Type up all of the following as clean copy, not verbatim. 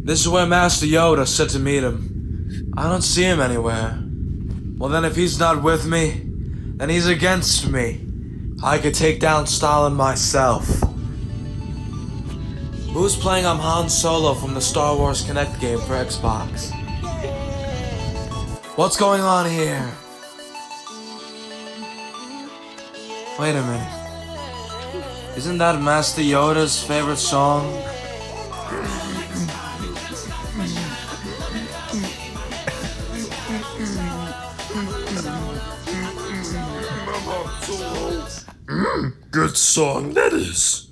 This is where Master Yoda said to meet him. I don't see him anywhere. Well then if he's not with me, then he's against me. I could take down Stalin myself. Who's playing Han Solo from the Star Wars Kinect game for Xbox? What's going on here? Wait a minute. Isn't that Master Yoda's favorite song? Good song, that is.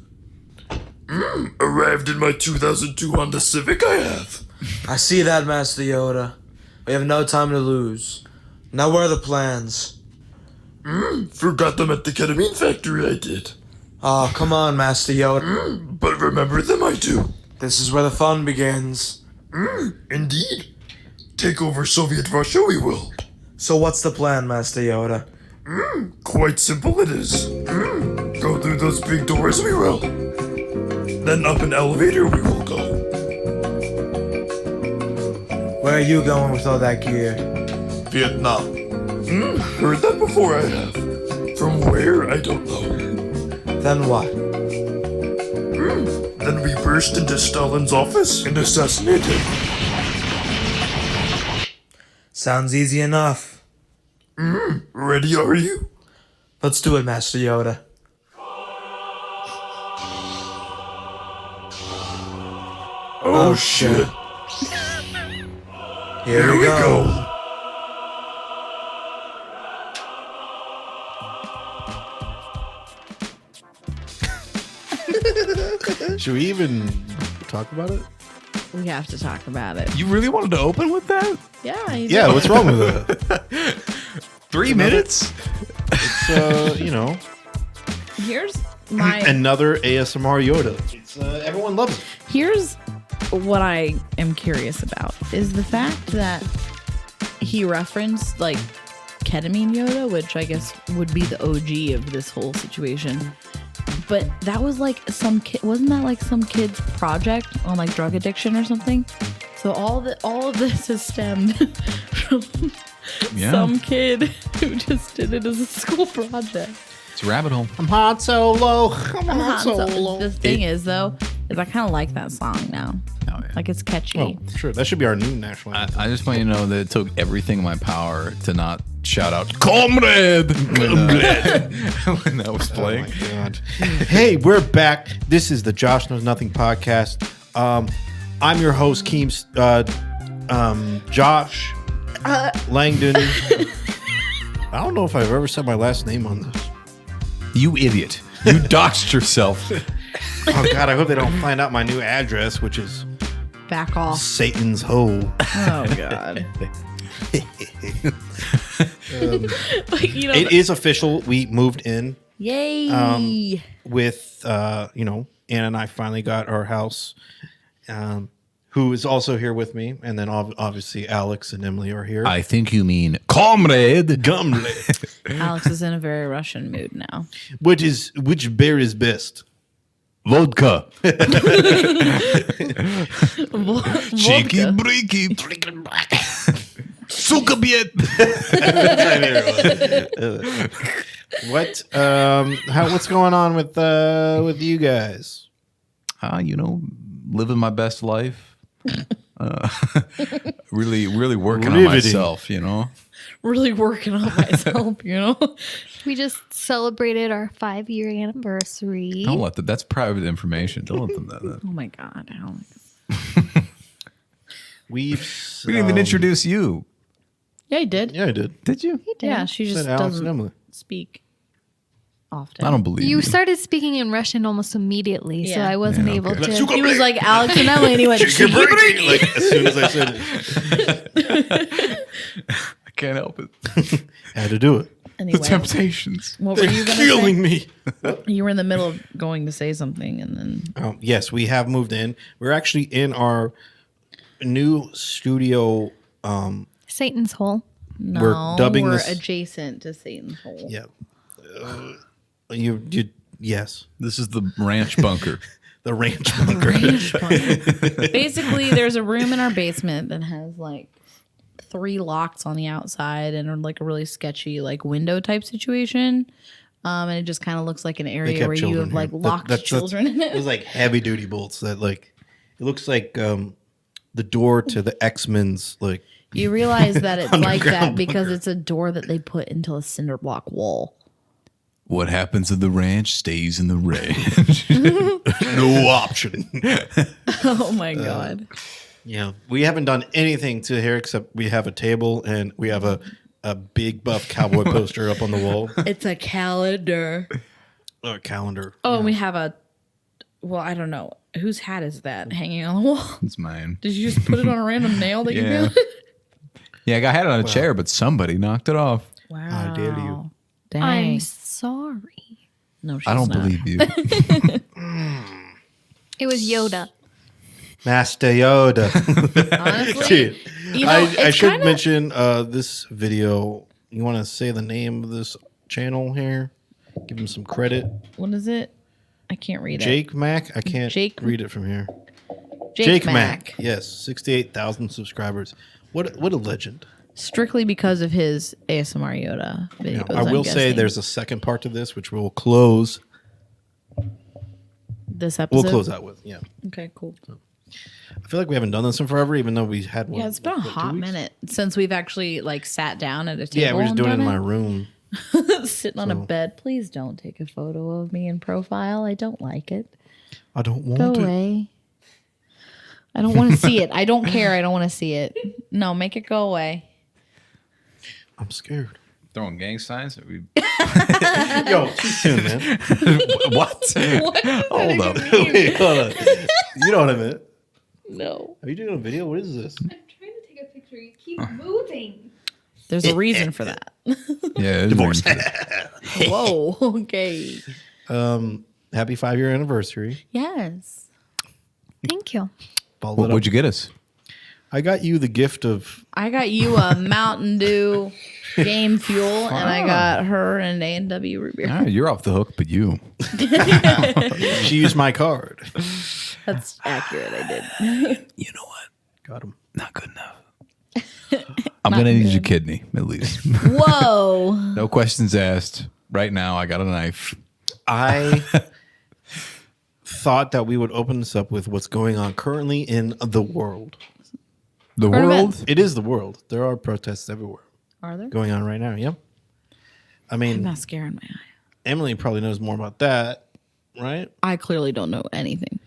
Arrived in my 2002 Honda Civic, I have. I see that, Master Yoda. We have no time to lose. Now where are the plans? Forgot them at the ketamine factory, I did. Oh, come on, Master Yoda. But remember them, I do. This is where the fun begins. Indeed. Take over Soviet Russia, we will. So what's the plan, Master Yoda? Quite simple it is. Go through those big doors, we will. Then up an elevator we will go. Where are you going with all that gear? Vietnam. Heard that before, I have. From where, I don't know. Then what? Then we burst into Stalin's office and assassinate him. Sounds easy enough. Ready are you? Let's do it, Master Yoda. Oh shit. Here we go. Should we even talk about it? We have to talk about it. You really wanted to open with that? Yeah. Yeah, what's wrong with it? 3 minutes? It's, Here's my another ASMR Yoda. It's, everyone loves it. Here's what I am curious about is the fact that he referenced like ketamine Yoda, which I guess would be the OG of this whole situation. But that was like some kid, wasn't that like some kid's project on like drug addiction or something? So all of this is stemmed from some kid who just did it as a school project. It's a rabbit hole. I'm Han Solo. I'm Han Solo. The thing is though, is I kind of like that song now. Oh, yeah. Like it's catchy. Oh, sure. That should be our new national anthem. I just want you to know that it took everything in my power to not shout out "Comrade" when that was playing. Oh my god! Hey, we're back. This is the Josh Knows Nothing podcast. I'm your host, Keems. Josh Langdon. I don't know if I've ever said my last name on this. You idiot! You doxed yourself. Oh god! I hope they don't find out my new address, which is Back off. Satan's hole. Oh god. It is official. We moved in. Yay! With Anna and I finally got our house. Who is also here with me, and then obviously Alex and Emily are here. I think you mean "Comrade." Alex is in a very Russian mood now. Which beer is best? Vodka. Cheeky breaky. Suka biet. What's going on with you guys? Living my best life. Really working on Riveting. myself, Really working on myself, We just celebrated our 5-year anniversary. Don't let that's private information. Don't let them know that. Oh my god, Alex. We didn't even introduce you. Yeah, he did. Yeah, I did. Did you? He did. Yeah, she just Said Alex and doesn't Emily. speak often. I don't believe You started speking in Russian almost immediately, so Yeah. I wasn't Yeah, able okay. to. He was like Alex and Emily, and he went, "Cheeky breaky." Like as soon as I said it, I can't help it. I had to do it. Anyway, The temptations. what were you They're going killing to say? me. You were in the middle of going to say something, and then Yes, we have moved in. We're actually in our new studio. Satan's hole. no, We're dubbing we're this- adjacent to Satan's hole. Yeah. Yes. This is the ranch bunker. The ranch bunker. Basically, there's a room in our basement that has like 3 locks on the outside and like a really sketchy like window type situation. And it just kind of looks like an area where you have like locked children in it. It was like heavy duty bolts that like it looks like the door to the X-Men's like. You realize that it's like that Underground because bunker. it's a door that they put into a cinder block wall. What happens at the ranch stays in the ranch. No option. Oh my god. Yeah, we haven't done anything to here except we have a table and we have a big buff cowboy poster up on the wall. It's a calendar. A calendar. Oh, and we have I don't know. Whose hat is that hanging on the wall? It's mine. Did you just put it on a random nail that you Yeah. found? Yeah, I had it on a chair, but somebody knocked it off. Wow. How dare you. Dang. I'm sorry. No, she's I don't not. believe you. It was Yoda. Master Yoda. Honestly, Dude, you know, I it's should kinda- mention this video. You want to say the name of this channel here? Give him some credit. What is it? I can't read it. Jake Mac? I can't Jake- read it from here. Jake Mac. Yes, 68,000 subscribers. What a legend. Strictly because of his ASMR Yoda videos. I will I'm say guessing. there's a second part to this, which we'll close. this episode. We'll close out with. Yeah. Okay, cool. I feel like we haven't done this in forever, even though we had one. Yeah, it's been a what, 2 hot weeks? minute since we've actually like sat down at a table. Yeah, we're just and doing it in done my room. sitting on a bed. Please don't take a photo of me in profile. I don't like it. I don't Go want to. away. I don't want to see it. I don't care. I don't want to see it. No, make it go away. I'm scared. Throwing gang signs? Are we... Yo, too soon, man. What? Hold up. Wait, hold on. You know what I meant. No. Are you doing a video? What is this? I'm trying to take a picture. You keep moving. There's a reason for that. Yeah, Divorce. Whoa. Okay. Happy 5-year anniversary. Yes. Thank you. Ball What it up. would you get us? I got you the gift of. I got you a Mountain Dew game fuel, and I got her an A&W root beer. All right, you're off the hook, but you. She used my card. That's accurate. I did. You know what? Got him. Not good enough. I'm going to need your kidney, at least. Whoa. No questions asked. Right now, I got a knife. I thought that we would open this up with what's going on currently in the world. The Current world? events. It is the world. There are protests everywhere Are there? going on right now. Yep. I I'm mean, not scaring my eye. Emily probably knows more about that, right? I clearly don't know anything.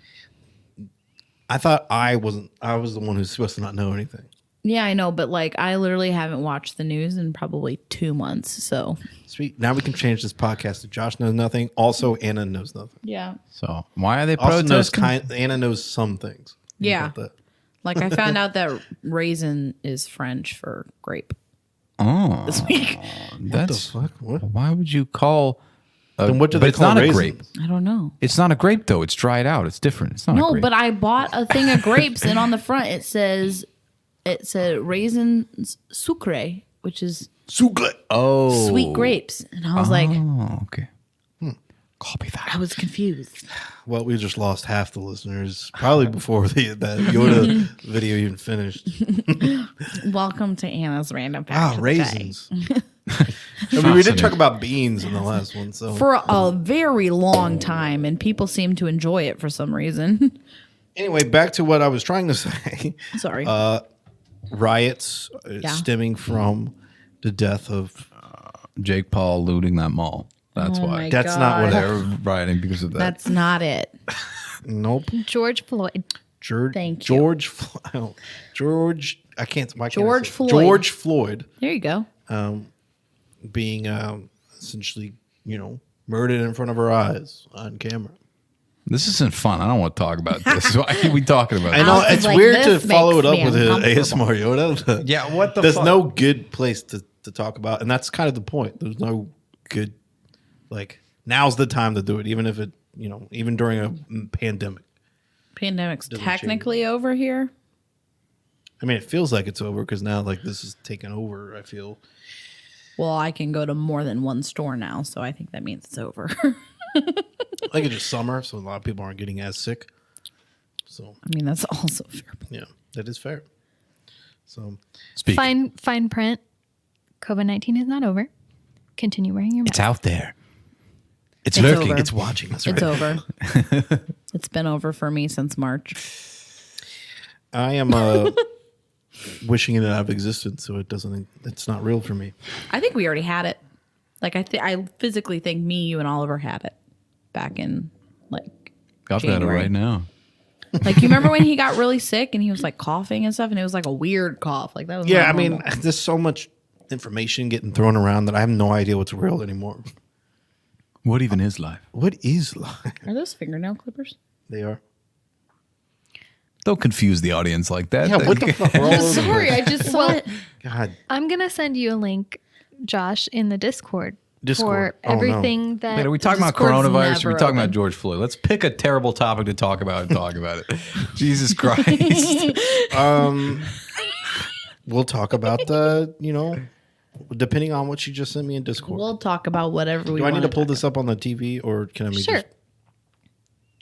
I thought I wasn't. I was the one who's supposed to not know anything. Yeah, I know, but like I literally haven't watched the news in probably 2 months. So Sweet. Now we can change this podcast to Josh knows nothing. Also, Anna knows nothing. yeah, So, why are they Also knows protesting? Anna knows some things. Yeah. About that. like I found out that raisin is French for grape Oh, this week. that's... Fuck. What? Why would you call... Then what do but they it's call not raisins? a grape. I don't know. It's not a grape, though. It's dried out. It's different. It's not a No, grape. but I bought a thing of grapes, and on the front it said raisins sucre, which is Sucre. Oh. sweet grapes, and I was like, Oh, okay. Copy that. I was confused. Well, we just lost half the listeners probably before that Yoda video even finished. Welcome to Anna's random fact. of the day. Raisins. I mean, we did talk about beans in the last one, so For a very long time, and people seem to enjoy it for some reason. anyway, back to what I was trying to say. Sorry. Riots Yeah. stemming from the death of. Jake Paul looting that mall. That's Oh why. my That's not what God. They're rioting because of that. That's not it. Nope. George Floyd. Thank you. George. George. I can't. Why can't I George say- Floyd. George Floyd There you go. being essentially, murdered in front of our eyes on camera. This isn't fun. I don't want to talk about this. Why are we talking about I this? know Alex is it's like, weird to "This follow it makes up me with an uncomfortable." ASMR Yoda. But Yeah, what the there's fuck? no good place to talk about, and that's kind of the point. There's no good, now's the time to do it, even if it, even during a pandemic. Pandemic's Doesn't technically over here. I mean, it feels like it's over because now, this is taken over. I feel. Well, I can go to more than one store now, so I think that means it's over. I think it's just summer, so a lot of people aren't getting as sick. So I mean, that's also fair. yeah, that is fair. So Speak. Fine print. COVID-19 is not over. Continue wearing your mask. It's out there. It's It's lurking. over. it's watching. That's right. It's over. It's been over for me since March. I am wishing it out of existence, so it's not real for me. I think we already had it. Like I physically think me, you, and Oliver had it back in like Got that January. right now. Like, you remember when he got really sick and he was like coughing and stuff, and it was like a weird cough. Like that was Yeah, not I mean, normal. there's so much information getting thrown around that I have no idea what's real anymore. What even is life? What is life? Are those fingernail clippers? They are. Don't confuse the audience like that. Yeah, what the fuck? We're all over the Sorry, place. I just saw it. God. I'm going to send you a link, Josh, in the Discord. Discord. For Oh, no. everything that. Wait, are we talking about Discord's coronavirus? Or are we never talking about open. George Floyd? Let's pick a terrible topic to talk about and talk about it. Jesus Christ. We'll talk about depending on what you just sent me in Discord. We'll talk about whatever we Do I want. need to pull this up on the TV or can I make Sure. this?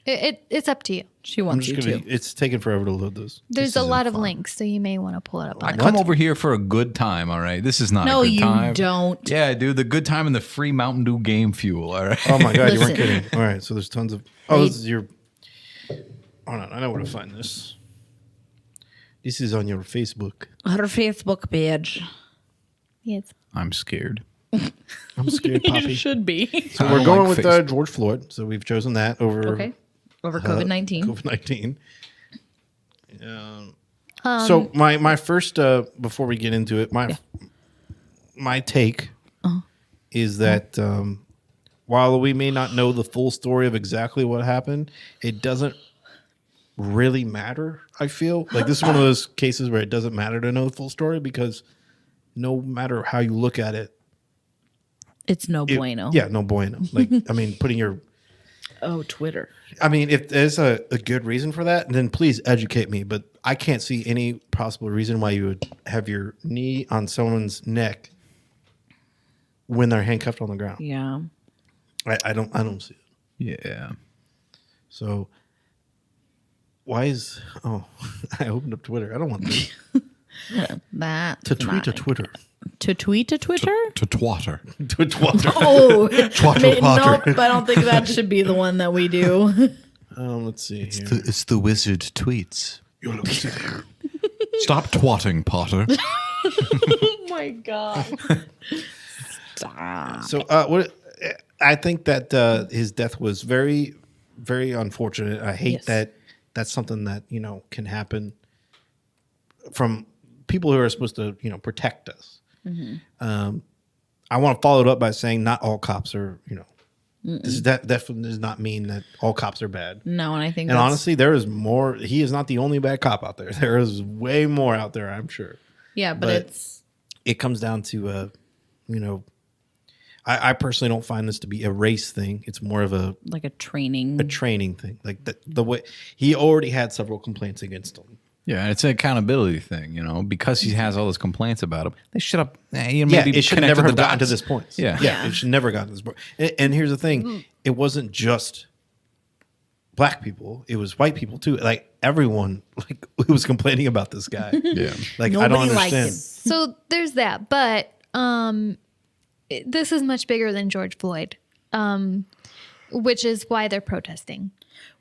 It's up to you. She I'm wants just you gonna. to. It's taking forever to load this. There's a lot of links, so you may want to pull it up. I On come over here for a good time, all right? This is not No, a good you time. don't. Yeah, dude, the good time and the free Mountain Dew game fuel, all right? Oh my god, you weren't Listen. kidding. All right, so there's tons of. Oh, this is your. Hold on, I know where to find this. This is on your Facebook. Her Facebook page. Yes. I'm scared. I'm scared, Poppy. You should be. So I we're don't going like with Facebook. George Floyd. So we've chosen that over Okay. Over COVID-19. COVID-19. So my first before we get into it, my take is that while we may not know the full story of exactly what happened, it doesn't really matter. I feel like this is one of those cases where it doesn't matter to know the full story because no matter how you look at it, It's no bueno. yeah, no bueno. Like I mean, putting your Oh, Twitter. I mean, if there's a good reason for that, then please educate me. But I can't see any possible reason why you would have your knee on someone's neck when they're handcuffed on the ground. Yeah. I don't see it. Yeah. So why is I opened up Twitter. I don't want this. That to tweet to Twitter. To tweet to Twitter? To twatter. To Twitter. Oh, Twatter Potter. nope. I don't think that should be the one that we do. Let's see here. It's the wizard tweets. Yoda, what's there? Stop twatting, Potter. Oh my god. Stop. So what I think that his death was very, very unfortunate. I hate Yes. that that's something that can happen from people who are supposed to protect us. I want to follow it up by saying not all cops are this definitely does not mean that all cops are bad. No, and I think And that's, honestly, there is more. He is not the only bad cop out there. There is way more out there, I'm sure. yeah, but but- it's It comes down to I personally don't find this to be a race thing. It's more of a like a training. training thing. Like the way he already had several complaints against him. Yeah, it's an accountability thing, because he has all those complaints about him. They should have, Yeah, maybe it should connected never the have gotten to dots. this point. Yeah. It should never gotten to this point. And here's the thing: it wasn't just black people; it was white people too. Like everyone, who was complaining about this guy. Yeah. Like I Nobody don't liked understand. him. So there's that, but this is much bigger than George Floyd, which is why they're protesting.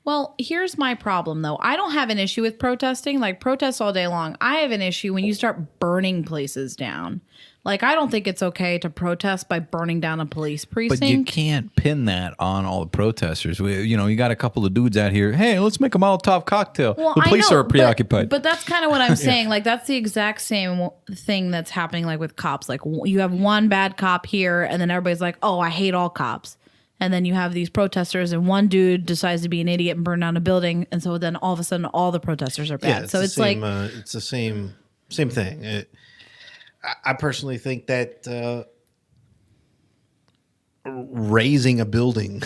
Well, here's my problem though. I don't have an issue with protesting, like protests all day long. I have an issue when you start burning places down. Like, I don't think it's okay to protest by burning down a police precinct. But you can't pin that on all the protesters. You got a couple of dudes out here. Hey, let's make a Molotov cocktail. Well, the I police know, are preoccupied. But that's kind of what I'm saying. Like, that's the exact same thing that's happening, like with cops. Like, you have one bad cop here, and then everybody's like, "Oh, I hate all cops." And then you have these protesters, and one dude decides to be an idiot and burn down a building, and so then all of a sudden, all the protesters are bad. So the it's same, like, it's the same thing. I personally think that raising a building,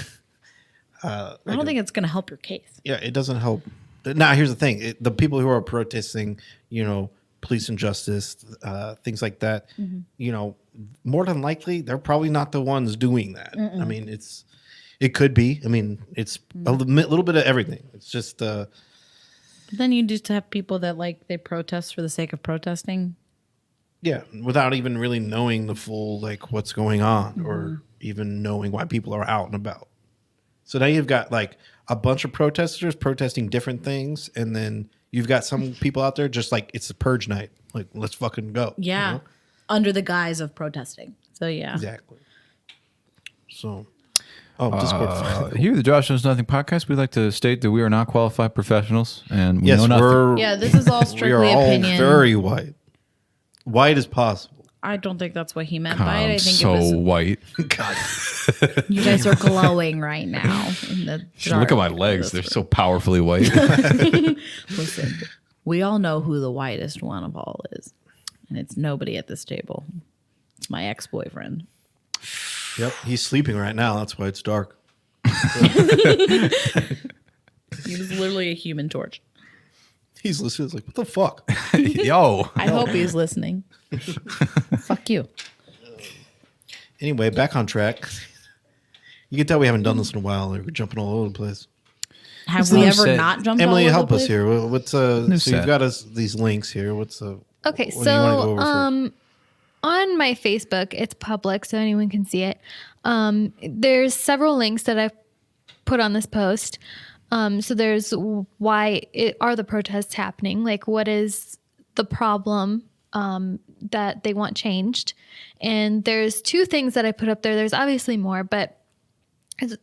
I don't think it's going to help your case. yeah, it doesn't help. Now, here's the thing: the people who are protesting, police injustice, things like that, more than likely, they're probably not the ones doing that. I mean, it's It could be. I mean, it's a little bit of everything. It's just But then you just have people that like they protest for the sake of protesting. yeah, without even really knowing the full like what's going on or even knowing why people are out and about. So now you've got like a bunch of protesters protesting different things, and then you've got some people out there just like it's a purge night. Like, let's fucking go. Yeah. You know? Under the guise of protesting. So yeah. Exactly. So, Discord. Here at the Josh Knows Nothing podcast, we like to state that we are not qualified professionals, and we Yes, know nothing. we're Yeah, this is all we are strictly all opinion. very white as possible. I don't think that's what he meant by it. I I'm think so it was white. you guys are glowing right now. In the Look at my dark legs; of they're this so powerfully white. Listen, we all know who the whitest one of all is, and it's nobody at this table. It's my ex-boyfriend. Yep, he's sleeping right now. That's why it's dark. He was literally a human torch. He's listening. He's like, what the fuck? Yo, I hope he's listening. Fuck you. Anyway, back on track. You can tell we haven't done this in a while. We're jumping all over the place. Have we new ever set. not jumped Emily, all over help the us place? here. What's so set. you've got us these links here. What's Okay, what do you wanna go so over first? on my Facebook, it's public, so anyone can see it. There's several links that I've put on this post. So there's are the protests happening? Like, what is the problem that they want changed? And there's two things that I put up there. There's obviously more, but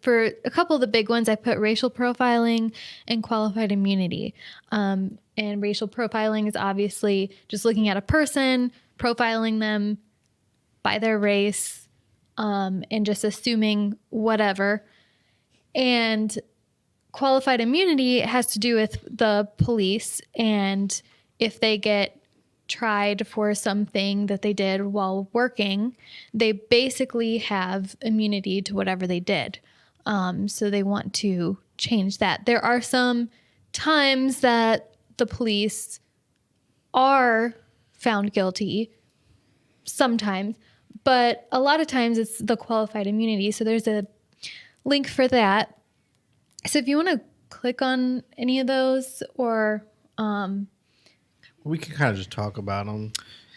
for a couple of the big ones, I put racial profiling and qualified immunity. And racial profiling is obviously just looking at a person, profiling them by their race, and just assuming whatever. And qualified immunity has to do with the police, and if they get tried for something that they did while working, they basically have immunity to whatever they did. So they want to change that. There are some times that the police are found guilty, sometimes, but a lot of times it's the qualified immunity. So there's a link for that. So if you want to click on any of those, or We can kind of just talk about them.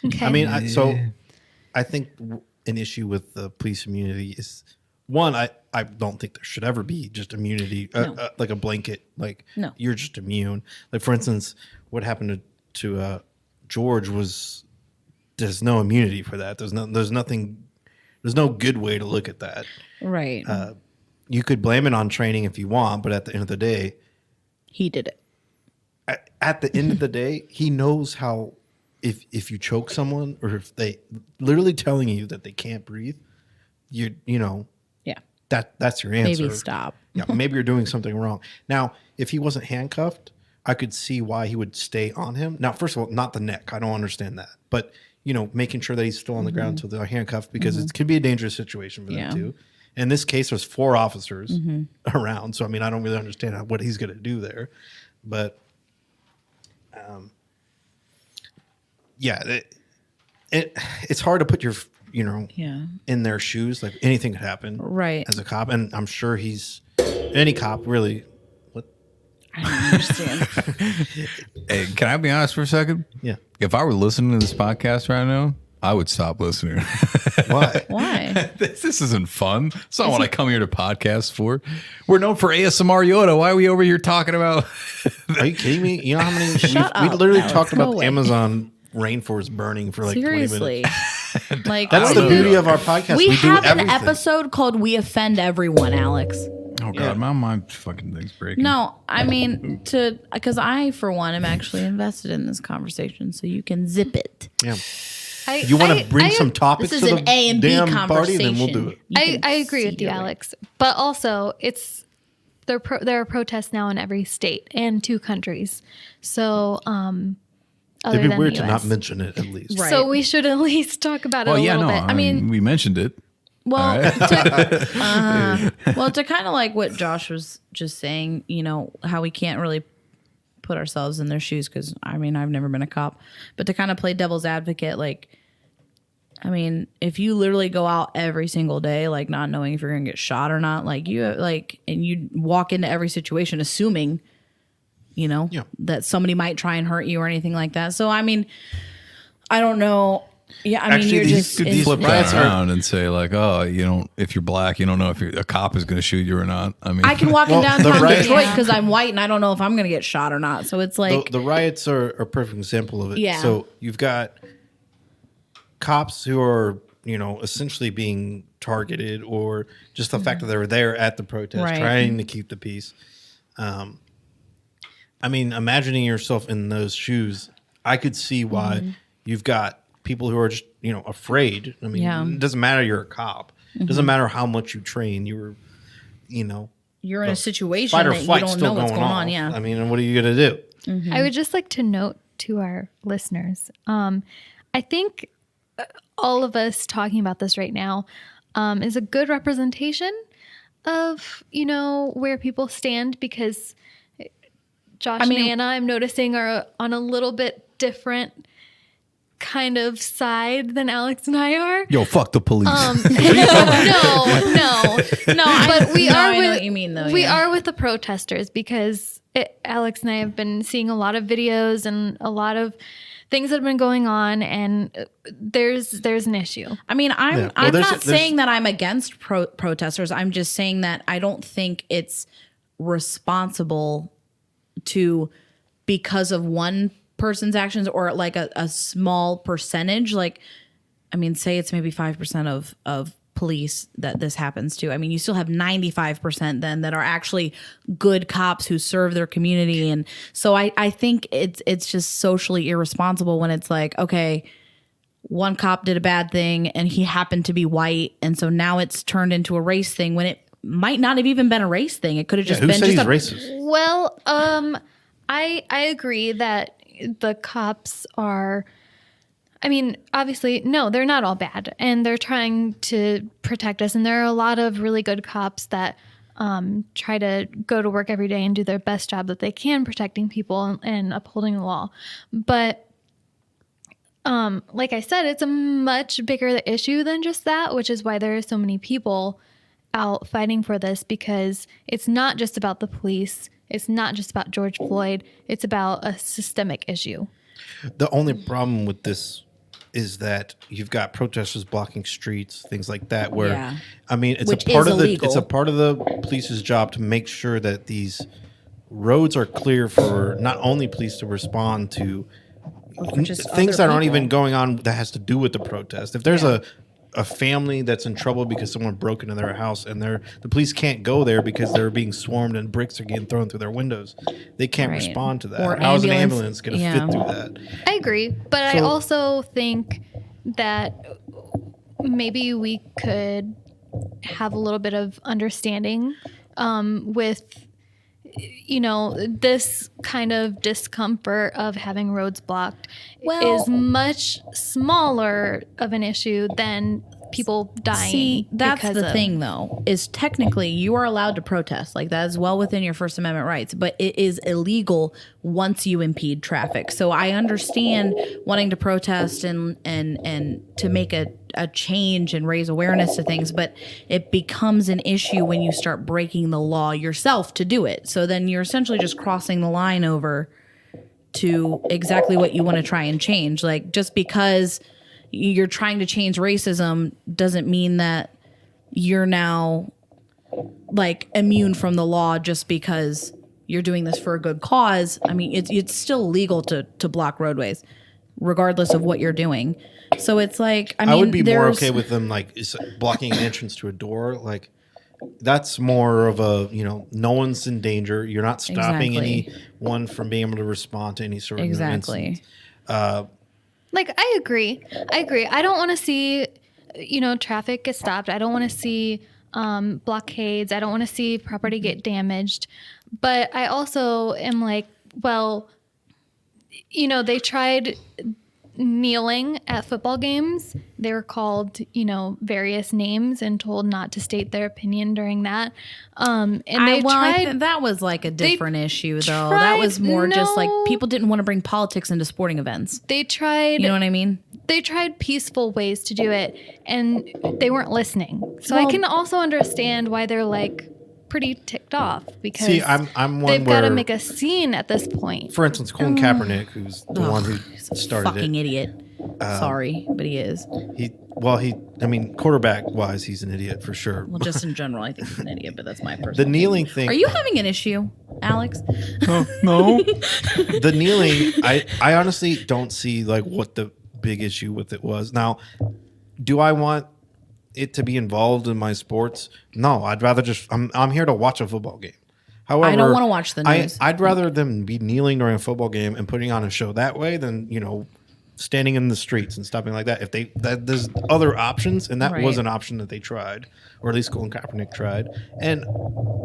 okay. I mean, I think an issue with the police immunity is one. I don't think there should ever be just immunity, like a blanket. Like No. you're just immune. Like for instance, what happened to George was there's no immunity for that. There's nothing. There's no good way to look at that. Right. You could blame it on training if you want, but at the end of the day, He did it. at the end of the day, he knows how. If you choke someone, or if they literally telling you that they can't breathe, you know Yeah. that's your answer. Maybe stop. Yeah, maybe you're doing something wrong. Now, if he wasn't handcuffed, I could see why he would stay on him. Now, first of all, not the neck. I don't understand that, but making sure that he's still on the ground until they're handcuffed, because it could be a dangerous situation for Yeah. them too. In this case, there's 4 officers around, so I mean, I don't really understand what he's going to do there, but yeah, it's hard to put your Yeah. in their shoes. Like anything could happen, Right. as a cop, and I'm sure any cop really. What? I don't understand. hey, can I be honest for a second? Yeah. If I were listening to this podcast right now, I would stop listening. Why? Why? This isn't fun. It's not what I come here to podcast for. We're known for ASMR Yoda. Why are we over here talking about? Are you kidding me? You know how many? Shut we up, literally Alex. talked Go about away. Amazon rainforest burning for like 20 Seriously. minutes. Like That's the beauty of our podcast. we We do have an everything. episode called "We Offend Everyone," Alex. Oh God, Yeah. my fucking thing's breaking. No, I mean because I, for one, am actually invested in this conversation, so you can zip it. Yeah. You want to bring some topics This to is the an A and B damn conversation. party, then we'll do it. You can I agree with see you, your way. Alex. But also, there are protests now in every state and 2 countries. So, other It'd be than weird the to not US. mention it at least. Right. So we should at least talk about it Well, a yeah, little no. bit. I mean, we mentioned it. Well, to kind of like what Josh was just saying, how we can't really put ourselves in their shoes because, I mean, I've never been a cop, but to kind of play devil's advocate, like I mean, if you literally go out every single day, like not knowing if you're gonna get shot or not, like and you walk into every situation assuming, that somebody might try and hurt you or anything like that. So I mean, I don't know. Yeah, I mean, you're just these Flip riots that are- around and say like, oh, if you're black, you don't know if a cop is going to shoot you or not. I mean, I can walk in Well, downtown the riot- Detroit because I'm white and I don't know if I'm gonna get shot or not. So it's like the riots are a perfect example of it. Yeah. So you've got cops who are, essentially being targeted, or just the fact that they were there at the protest Right. trying to keep the peace. I mean, imagining yourself in those shoes, I could see why you've got people who are just, afraid. I mean, Yeah. it doesn't matter you're a cop. It doesn't matter how much you train. You're you're in a situation fight or that you flight don't still know what's going going on. on. Yeah. I mean, what are you going to do? I would just like to note to our listeners, I think all of us talking about this right now is a good representation of, where people stand, because Josh and Anna, I'm noticing, are on a little bit different kind of side than Alex and I are. yo, fuck the police. No. But we No, are I know with, what you mean, though, we yeah. are with the protesters, because Alex and I have been seeing a lot of videos and a lot of things that have been going on, and there's an issue. I mean, I'm Yeah. Well, there's- not saying that I'm against protesters. I'm just saying that I don't think it's responsible to, because of one person's actions or like a small percentage, like, I mean, say it's maybe 5% of police that this happens to. I mean, you still have 95% then that are actually good cops who serve their community. And so I think it's just socially irresponsible when it's like, okay, one cop did a bad thing and he happened to be white, and so now it's turned into a race thing when it might not have even been a race thing. It could have just Who been said just he's a racist? Well, I agree that the cops are, I mean, obviously, no, they're not all bad, and they're trying to protect us. And there are a lot of really good cops that try to go to work every day and do their best job that they can, protecting people and upholding the law. But like I said, it's a much bigger issue than just that, which is why there are so many people out fighting for this, because it's not just about the police. It's not just about George Floyd. It's about a systemic issue. The only problem with this is that you've got protesters blocking streets, things like that. Where, Yeah. I mean, it's Which a part is of illegal. it's a part of the police's job to make sure that these roads are clear for not only police to respond to just things other that aren't people. even going on that has to do with the protest. If there's a family that's in trouble because someone broke into their house and the police can't go there because they're being swarmed and bricks are getting thrown through their windows, they can't Right. respond to that. Or How is an ambulance- ambulance going to yeah. fit through that? I agree, but I So- also think that maybe we could have a little bit of understanding with, this kind of discomfort of having roads blocked Well- is much smaller of an issue than people dying. See, that's because the of- thing, though, is technically you are allowed to protest. Like, that is well within your First Amendment rights, but it is illegal once you impede traffic. So I understand wanting to protest and to make a change and raise awareness to things, but it becomes an issue when you start breaking the law yourself to do it. So then you're essentially just crossing the line over to exactly what you want to try and change. Like, just because you're trying to change racism doesn't mean that you're now like immune from the law just because you're doing this for a good cause. I mean, it's still legal to block roadways regardless of what you're doing. So it's like, I mean, would be more there's- okay with them blocking an entrance to a door. Like, that's more of a, no one's in danger. You're not stopping Exactly. anyone from being able to respond to any sort of Exactly. incident. Like, I agree. I don't want to see, traffic get stopped. I don't want to see blockades. I don't want to see property get damaged. But I also am like, well, they tried kneeling at football games. They were called, various names and told not to state their opinion during that. And they tried. that was like a different issue, though. That was more just like people didn't want to bring politics into sporting events. They tried. You know what I mean? they tried peaceful ways to do it, and they weren't listening. So I can also understand why they're like pretty ticked off because See, I'm one they've got to where- make a scene at this point. For instance, Colin Kaepernick, who's the one who He's a started fucking it. idiot. Sorry, but he is. Quarterback wise, he's an idiot for sure. Well, just in general, I think he's an idiot, but that's my personal. The kneeling thing. Are you having an issue, Alex? No. The kneeling, I honestly don't see like what the big issue with it was. Now, do I want it to be involved in my sports? No, I'd rather just I'm here to watch a football game. However, I don't want to watch the news. I'd rather them be kneeling during a football game and putting on a show that way than, standing in the streets and stuff like that. There's other options, and that was Right. an option that they tried, or at least Colin Kaepernick tried. And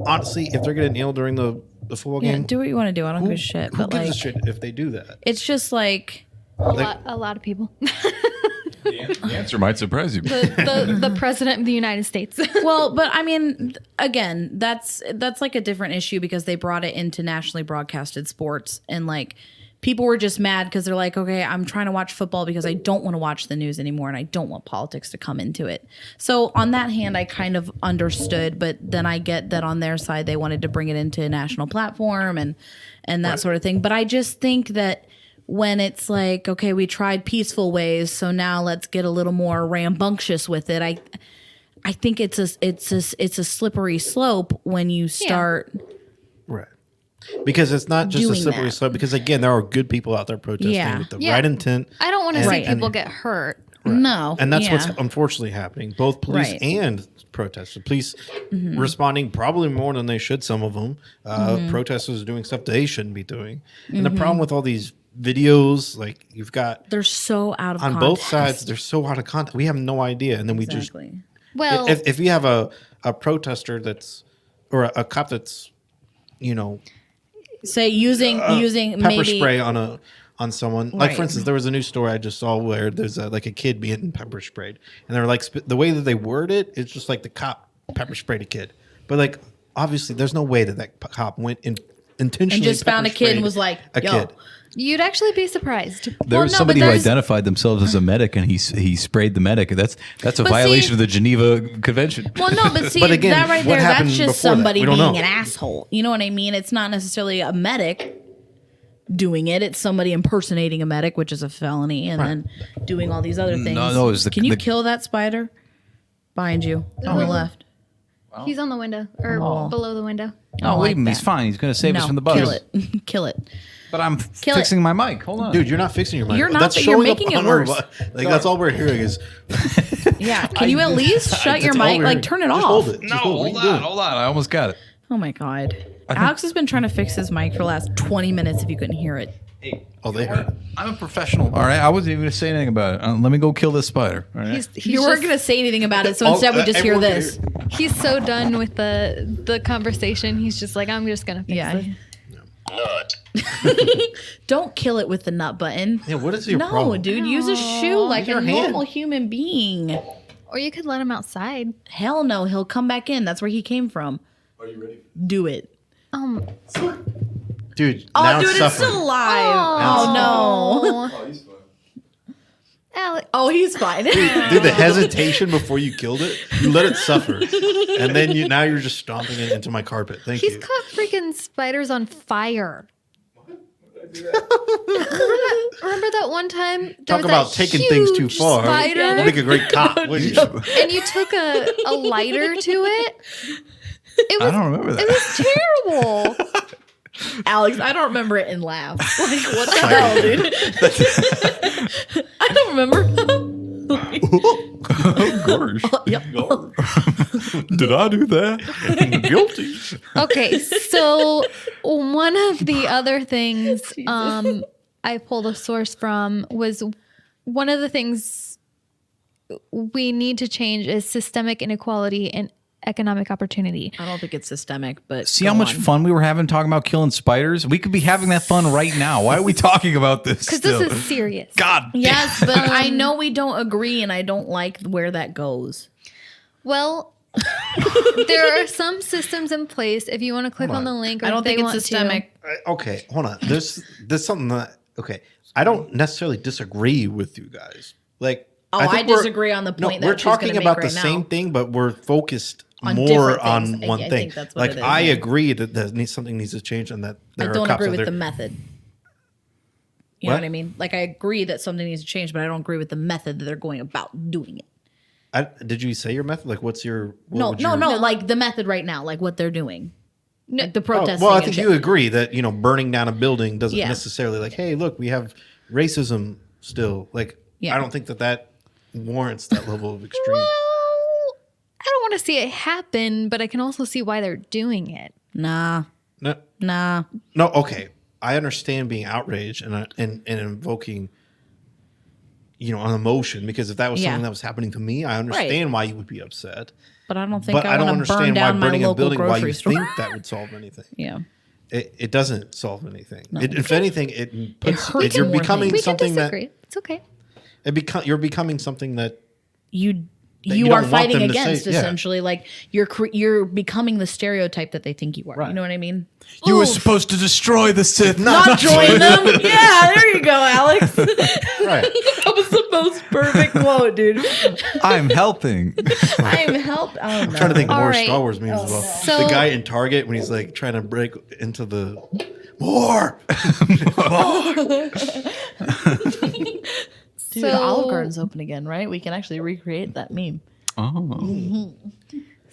honestly, if they're gonna kneel during the football Yeah, game, do what you want to do. I don't give a shit. who But gives a like, shit if they do that? it's just like A lot of people. The answer might surprise you. the president of the United States. well, but I mean, again, that's like a different issue because they brought it into nationally broadcasted sports, and like people were just mad because they're like, okay, I'm trying to watch football because I don't want to watch the news anymore, and I don't want politics to come into it. So on that hand, I kind of understood, but then I get that on their side they wanted to bring it into a national platform and that sort of thing. But I just think that when it's like, okay, we tried peaceful ways, so now let's get a little more rambunctious with it. I think it's a slippery slope when you start. Right. Because it's not just a Doing slippery that. slope. Because again, there are good people out there protesting Yeah. with the Yeah. right intent. I don't want to see Right. people get hurt. No, And that's yeah. what's unfortunately happening. Both police Right. and protesters. Police Mm-hmm. responding probably more than they should, some of them. Protesters are doing stuff they shouldn't be doing. And Mm-hmm. the problem with all these videos, like you've got They're so out of on context. both sides, they're so out of context. We have no idea. And then we just, Exactly. Well, if you have a protester that's, or a cop that's, Say using pepper maybe spray on someone. Like Right. for instance, there was a news story I just saw where there's a kid being pepper sprayed, and they're like the way that they word it, it's just like the cop pepper sprayed a kid, but like obviously there's no way that cop went in intentionally and just found a pepper kid and sprayed was like, a yo. kid. you'd actually be surprised. There was somebody who identified themselves as a medic, and he sprayed the medic. That's a But violation see- of the Geneva Convention. Well, no, but see, But again, that right what there, happened that's just before that? somebody We being don't know. an asshole. You know what I mean? It's not necessarily a medic doing it. It's somebody impersonating a medic, which is a felony, and then doing all these other things. No, it's Can you kill that spider? Behind you, on the left. He's on the window or below the window. Oh, like leave him. He's that. fine. He's going to save us No, from the bugs. kill it. Kill it. But I'm Kill fixing my mic. Hold on. Dude, you're not fixing your mic. You're not, That's but you're showing up making it on our worse. Like that's all we're hearing is. Yeah. Can you at least shut your That's all mic? we're Like, hearing. turn it Just off. Hold it. No, Just hold it. We hold can do on. it. Hold on. I almost got it. Oh my God. Alex has been trying to fix his mic for the last 20 minutes if you couldn't hear it. Oh, they heard it. I'm a professional. All right. I wasn't even going to say anything about it. Let me go kill this spider. All right. He's You weren't just- going to say anything about it, so instead we just hear everyone can this. He's so done with the conversation. He's just like, I'm just gonna fix Yeah. it. Don't kill it with the nut button. Yeah, what is your No, problem? dude, use a shoe like your a hand. normal human being. Or you could let him outside. Hell no, he'll come back in. That's where he came from. Are you ready? Do it. Dude, Oh, now dude, it's it's suffering. still alive. Oh, no. Oh, he's fine. Alex, Oh, he's fine. Dude, the hesitation before you killed it, you let it suffer, and then now you're just stomping it into my carpet. Thank he's you. caught freaking spiders on fire. Remember that one time? There Talk was about that taking things too huge far. Spider, Make a great cop, wouldn't you? and you took a lighter to it. It was, I don't remember that. It was terrible. Alex, I don't remember it and laugh. Like, what the hell, dude? I don't remember. Gosh. Yep. Did I do that? Guilty. Okay, so one of the other things I pulled a source from was one of the things we need to change is systemic inequality and economic opportunity. I don't think it's systemic, but See how much fun we were having talking about killing spiders? We could be having that fun right now. Why are we talking about this? Because Still? this is serious. God. Yes, but I know we don't agree, and I don't like where that goes. Well, there are some systems in place. If you want to click on the link, or I don't if they think it's want systemic. Okay, hold on. There's something that I don't necessarily disagree with you guys. Like, Oh, think I we're- disagree on the point that we're she's gonna talking make about right the now. same thing, but we're focused On more different on things. one I thing. think that's what Like, it is, I yeah. agree that something needs to change, and that I there are don't cops agree out with there. the method. You know What? what I mean? Like, I agree that something needs to change, but I don't agree with the method that they're going about doing it. Did you say your method? Like, what's your? What No, would no, your- no. Like the method right now, like what they're doing. Like the Oh, protesting. well, I and think shit. you agree that burning down a building doesn't Yeah. necessarily like, hey, look, we have racism still. Like, Yeah. I don't think that warrants that level of extreme. Well, I don't want to see it happen, but I can also see why they're doing it. Nah, No, nah. no, okay. I understand being outraged and invoking, an emotion, because if that was Yeah. something that was happening to me, I understand why you would be upset. But I don't think But I I don't want to burn understand why down my burning a local building why grocery you store. think that would solve anything. Yeah. It doesn't solve anything. If anything, it puts hurts you're more becoming things. We can something that disagree. It's okay. you're becoming something that You you are don't want fighting them to against say- yeah. essentially. Like you're becoming the stereotype that they think you are. You know what I mean? You were supposed to destroy the Sith. Not join them. Yeah, there you go, Alex. right. That was the most perfect quote, dude. I'm helping. I'm helped. Oh, I'm trying to think All more right. Star Wars memes as well. So- The guy in Target when he's like trying to break into the more. Dude, So- Olive Garden's open again, right? We can actually recreate that meme. Oh.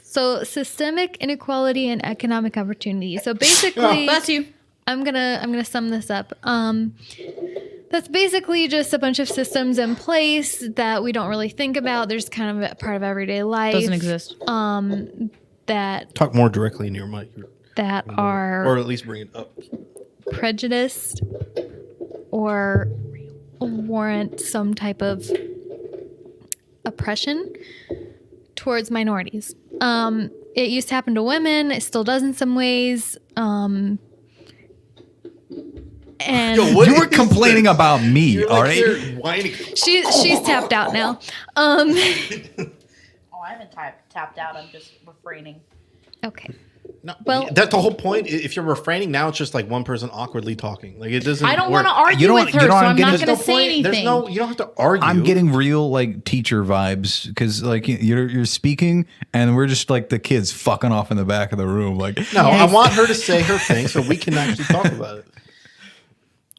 So systemic inequality and economic opportunity. So basically, That's you. I'm gonna sum this up. That's basically just a bunch of systems in place that we don't really think about. There's kind of a part of everyday life. Doesn't exist. That Talk more directly into your mic, that are or at least bring it up. prejudiced or warrant some type of oppression towards minorities. It used to happen to women. It still does in some ways. And You were complaining about me, all right? Whining. she's tapped out now. Oh, I haven't tapped out. I'm just refraining. Okay. No, Well- that's the whole point. If you're refraining now, it's just like one person awkwardly talking. Like it doesn't. I don't work. want to argue You know with what- her, you know so what I'm I'm getting- not There's going no to say point. anything. You don't have to argue. I'm getting real like teacher vibes because like you're speaking and we're just like the kids fucking off in the back of the room. Like No, I want her to say her thing so we can actually talk about it.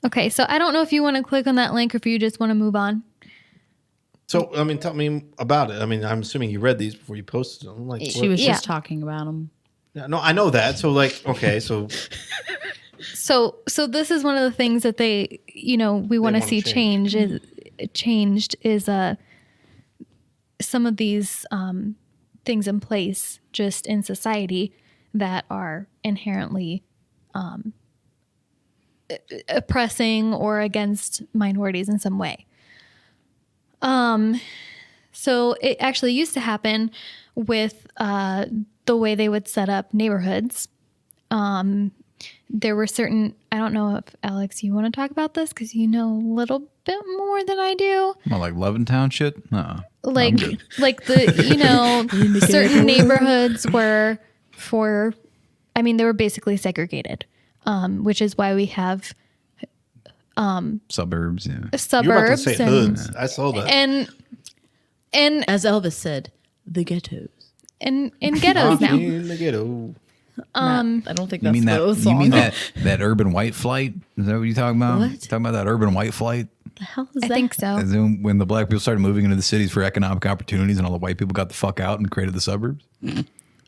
Okay. So I don't know if you want to click on that link or if you just want to move on. So, I mean, tell me about it. I mean, I'm assuming you read these before you posted them. Like, She was Yeah. just talking about him. Yeah, no, I know that. So, like, okay, so So this is one of the things that we want to wanna see change. changed is some of these things in place just in society that are inherently oppressing or against minorities in some way. So it actually used to happen with the way they would set up neighborhoods. There were certain, I don't know if Alex, you want to talk about this because you know a little bit more than I do. Well, like Levittown shit? No. Like the certain neighborhoods were they were basically segregated, which is why we have Suburbs, yeah. you're about to suburbs say hoods. I saw that. and As Elvis said, the ghettos. and ghettos now. In the ghetto. I don't think You that's mean that? those You mean songs. that urban white flight? Is that what you're talking about? What? Talking about that urban white flight? The hell is I that? think so. As in when the black people started moving into the cities for economic opportunities, and all the white people got the fuck out and created the suburbs.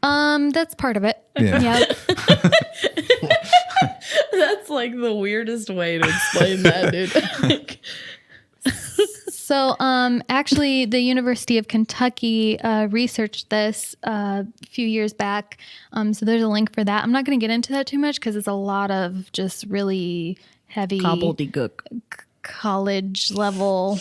That's part of it. Yeah. Yep. That's like the weirdest way to explain that, dude. So, actually, the University of Kentucky researched this a few years back. So there's a link for that. I'm not going to get into that too much because it's a lot of just really heavy Gobbledygook. college level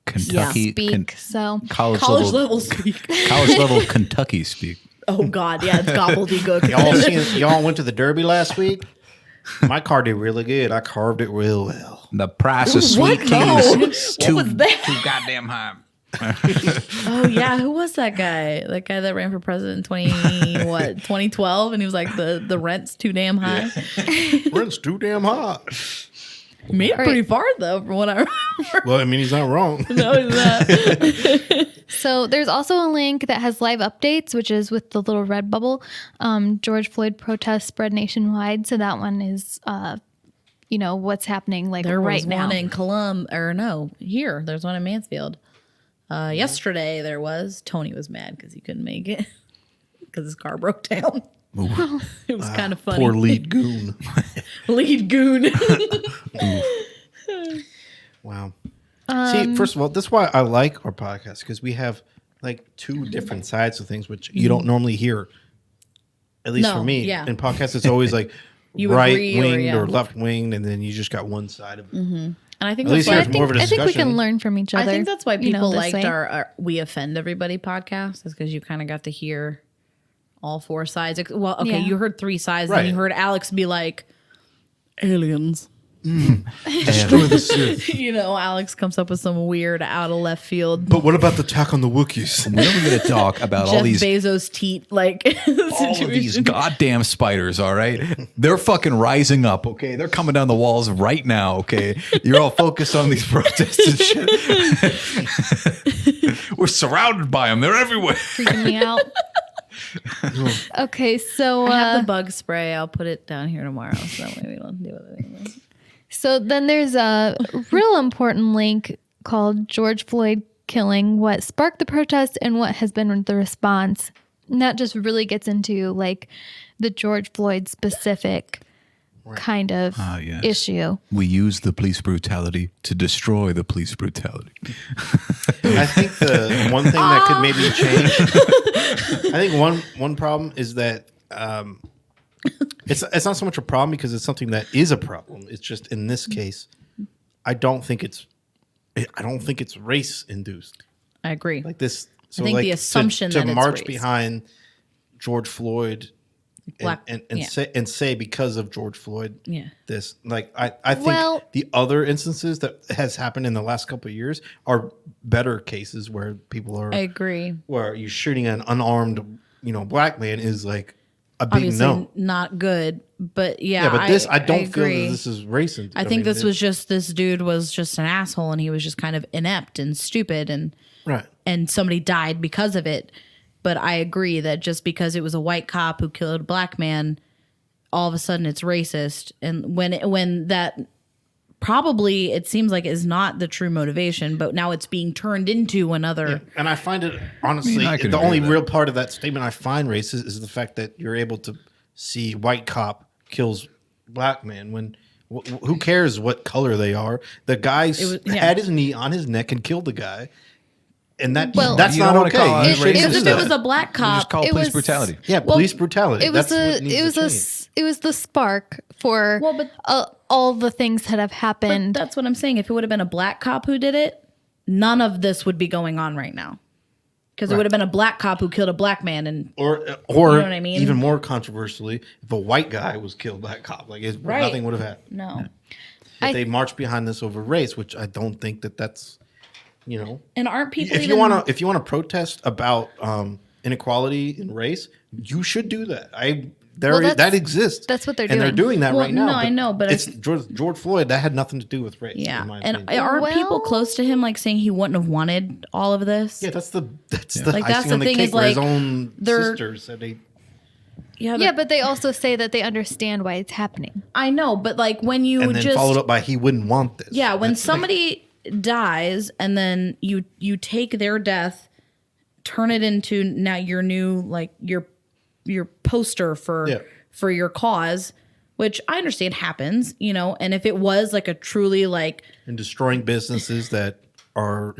Kentucky, speak. So college College level, level speak. college level Kentucky speak. Oh God, yeah, it's gobbledygook. Y'all went to the Derby last week? My car did really good. I carved it real well. The price of sweet tea No. is too, What was that? too goddamn high. Oh yeah, who was that guy? That guy that ran for president in 2012, and he was like the rent's too damn high. Rent's too damn hot. Made it All pretty right. far though, from what I remember. Well, I mean, he's not wrong. No, he's not. So there's also a link that has live updates, which is with the little red bubble. George Floyd protests spread nationwide. So that one is, what's happening like There right was now. one in here. There's one in Mansfield. Yesterday there was. Tony was mad because he couldn't make it because his car broke down. It was kind of funny. Poor lead goon. Lead goon. Wow. See, first of all, that's why I like our podcast, because we have like two different sides of things, which you don't normally hear. At least No, for me, yeah. in podcasts, it's always like You right agree or, winged yeah. or left winged, and then you just got one side of it. And I think At least that's here's why more of a I think we discussion. can learn from each I other. think that's why you know, people this liked way. our We Offend Everybody podcast, is because you kind of got to hear all four sides. Well, okay, Yeah. you heard three sides, Right. then you heard Alex be like, aliens. Destroy the Sith. Alex comes up with some weird out of left field But what about the attack on the Wookiees? When are we going to talk about all Jeff these Bezos teat like all of these situation. goddamn spiders, all right? They're fucking rising up, okay? They're coming down the walls right now, okay? You're all focused on these protests and shit. We're surrounded by them. They're everywhere. Freaking me out. Okay, so I have the bug spray. I'll put it down here tomorrow, so that way we don't deal with it anymore. So then there's a real important link called George Floyd killing, what sparked the protest and what has been the response. And that just really gets into like the George Floyd specific kind of yes. issue. We use the police brutality to destroy the police brutality. I think the one thing that could maybe change. I think one problem is that it's not so much a problem because it's something that is a problem. It's just in this case, I don't think it's race induced I agree. like this. So think like the assumption to that it's march race. behind George Floyd Black- and yeah. say because of George Floyd, Yeah. this like I think Well- the other instances that has happened in the last couple of years are better cases where people are I agree. where you shooting an unarmed black man is like a big Obviously no. not good, but yeah. Yeah, but this I don't feel agree. that this is racist. I think this was just this dude was just an asshole and he was just kind of inept and stupid right. and somebody died because of it. But I agree that just because it was a white cop who killed a black man, all of a sudden it's racist. And when that probably it seems like is not the true motivation, but now it's being turned into another. And I find it honestly I can the agree only with that. real part of that statement I find racist is the fact that you're able to see white cop kills black man when who cares what color they are? The guy had his knee on his neck and killed the guy. And that's you not don't wanna okay. call it You racist. shouldn't If do it that. was a black We just cop, call it police was- brutality. Yeah, police brutality. It was That's what needs to change. it was the spark for Well, but- all the things that have but happened. that's what I'm saying. If it would have been a black cop who did it, none of this would be going on right now. Because it would have been a black cop who killed a black man, and Or what I mean? even more controversially, if a white guy was killed by a cop, like Right. nothing would have happened. no. If they march behind this over race, which I don't think that's, And aren't people if even you want to protest about inequality in race, you should do that. That exists. that's what they're and they're doing. doing that Well, right now. no, I know, but it's George Floyd. That had nothing to do with race. Yeah, in my and opinion. aren't people Well- close to him like saying he wouldn't have wanted all of this? Yeah, that's the Like, that's icing the on the thing cake is, where his like, own they're- sister said they. yeah, but they also say that they understand why it's happening. I know, but like when you And then just followed up by he wouldn't want this. yeah, when That's- somebody dies and then you take their death, turn it into now your new like your poster for your cause, which I understand happens, and if it was like a truly like and destroying businesses that are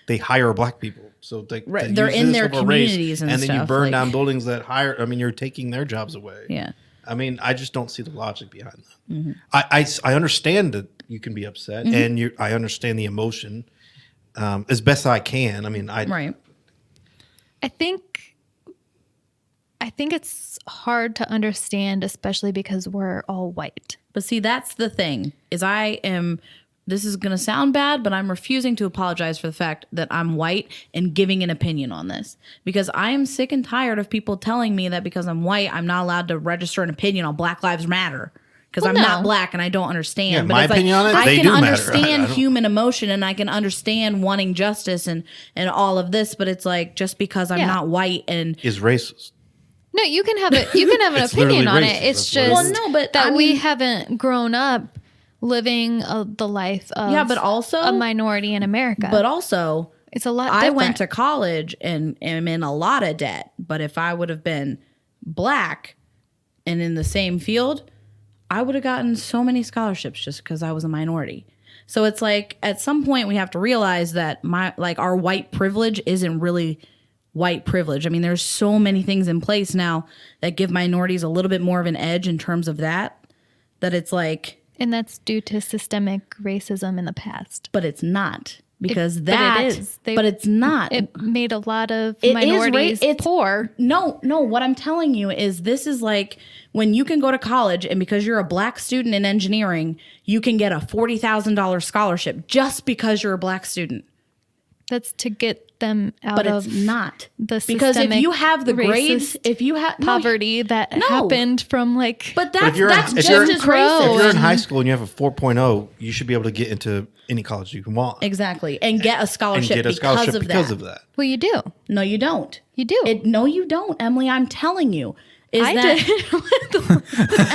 they hire black people, so they They're use in this their over race, communities and then you stuff, burn like- down buildings that hire. I mean, you're taking their jobs away. yeah. I mean, I just don't see the logic behind that. Mm-hmm. I understand that you can be upset, and I understand the emotion as best I can. I mean, Right. I think it's hard to understand, especially because we're all white. But see, that's the thing is this is going to sound bad, but I'm refusing to apologize for the fact that I'm white and giving an opinion on this because I am sick and tired of people telling me that because I'm white, I'm not allowed to register an opinion on Black Lives Matter. because Well, I'm not no. black and I don't understand. Yeah, but my it's opinion on it, I they can do matter. understand I don't- human emotion and I can understand wanting justice and all of this, but it's like just because I'm Yeah. not white and Is racist. No, you can have it. You can have an It's literally opinion on racist. it. It's That's what it just is. Well, no, but that I we mean- haven't grown up living the life of Yeah, but also- a minority in America. but also it's a lot. I went different. to college and am in a lot of debt. But if I would have been black and in the same field, I would have gotten so many scholarships just because I was a minority. So it's like at some point we have to realize that our white privilege isn't really white privilege. I mean, there's so many things in place now that give minorities a little bit more of an edge in terms of that it's like, And that's due to systemic racism in the past. but it's not. Because But that, it is. but it's not. It made a lot of It is minorities it's poor. No, what I'm telling you is this is like when you can go to college and because you're a black student in engineering, you can get a $40,000 scholarship just because you're a black student. That's to get them out But of it's not. the Because if systemic you have the grades, racist if you have poverty that happened from like. but But that's if you're, that's if just you're, as if racist. you're in high school and you have a 4.0, you should be able to get into any college you can want. Exactly. And get a And scholarship, get a scholarship because of that. Well, you do. No, you don't. You do. No, you don't, Emily. I'm telling you. I did.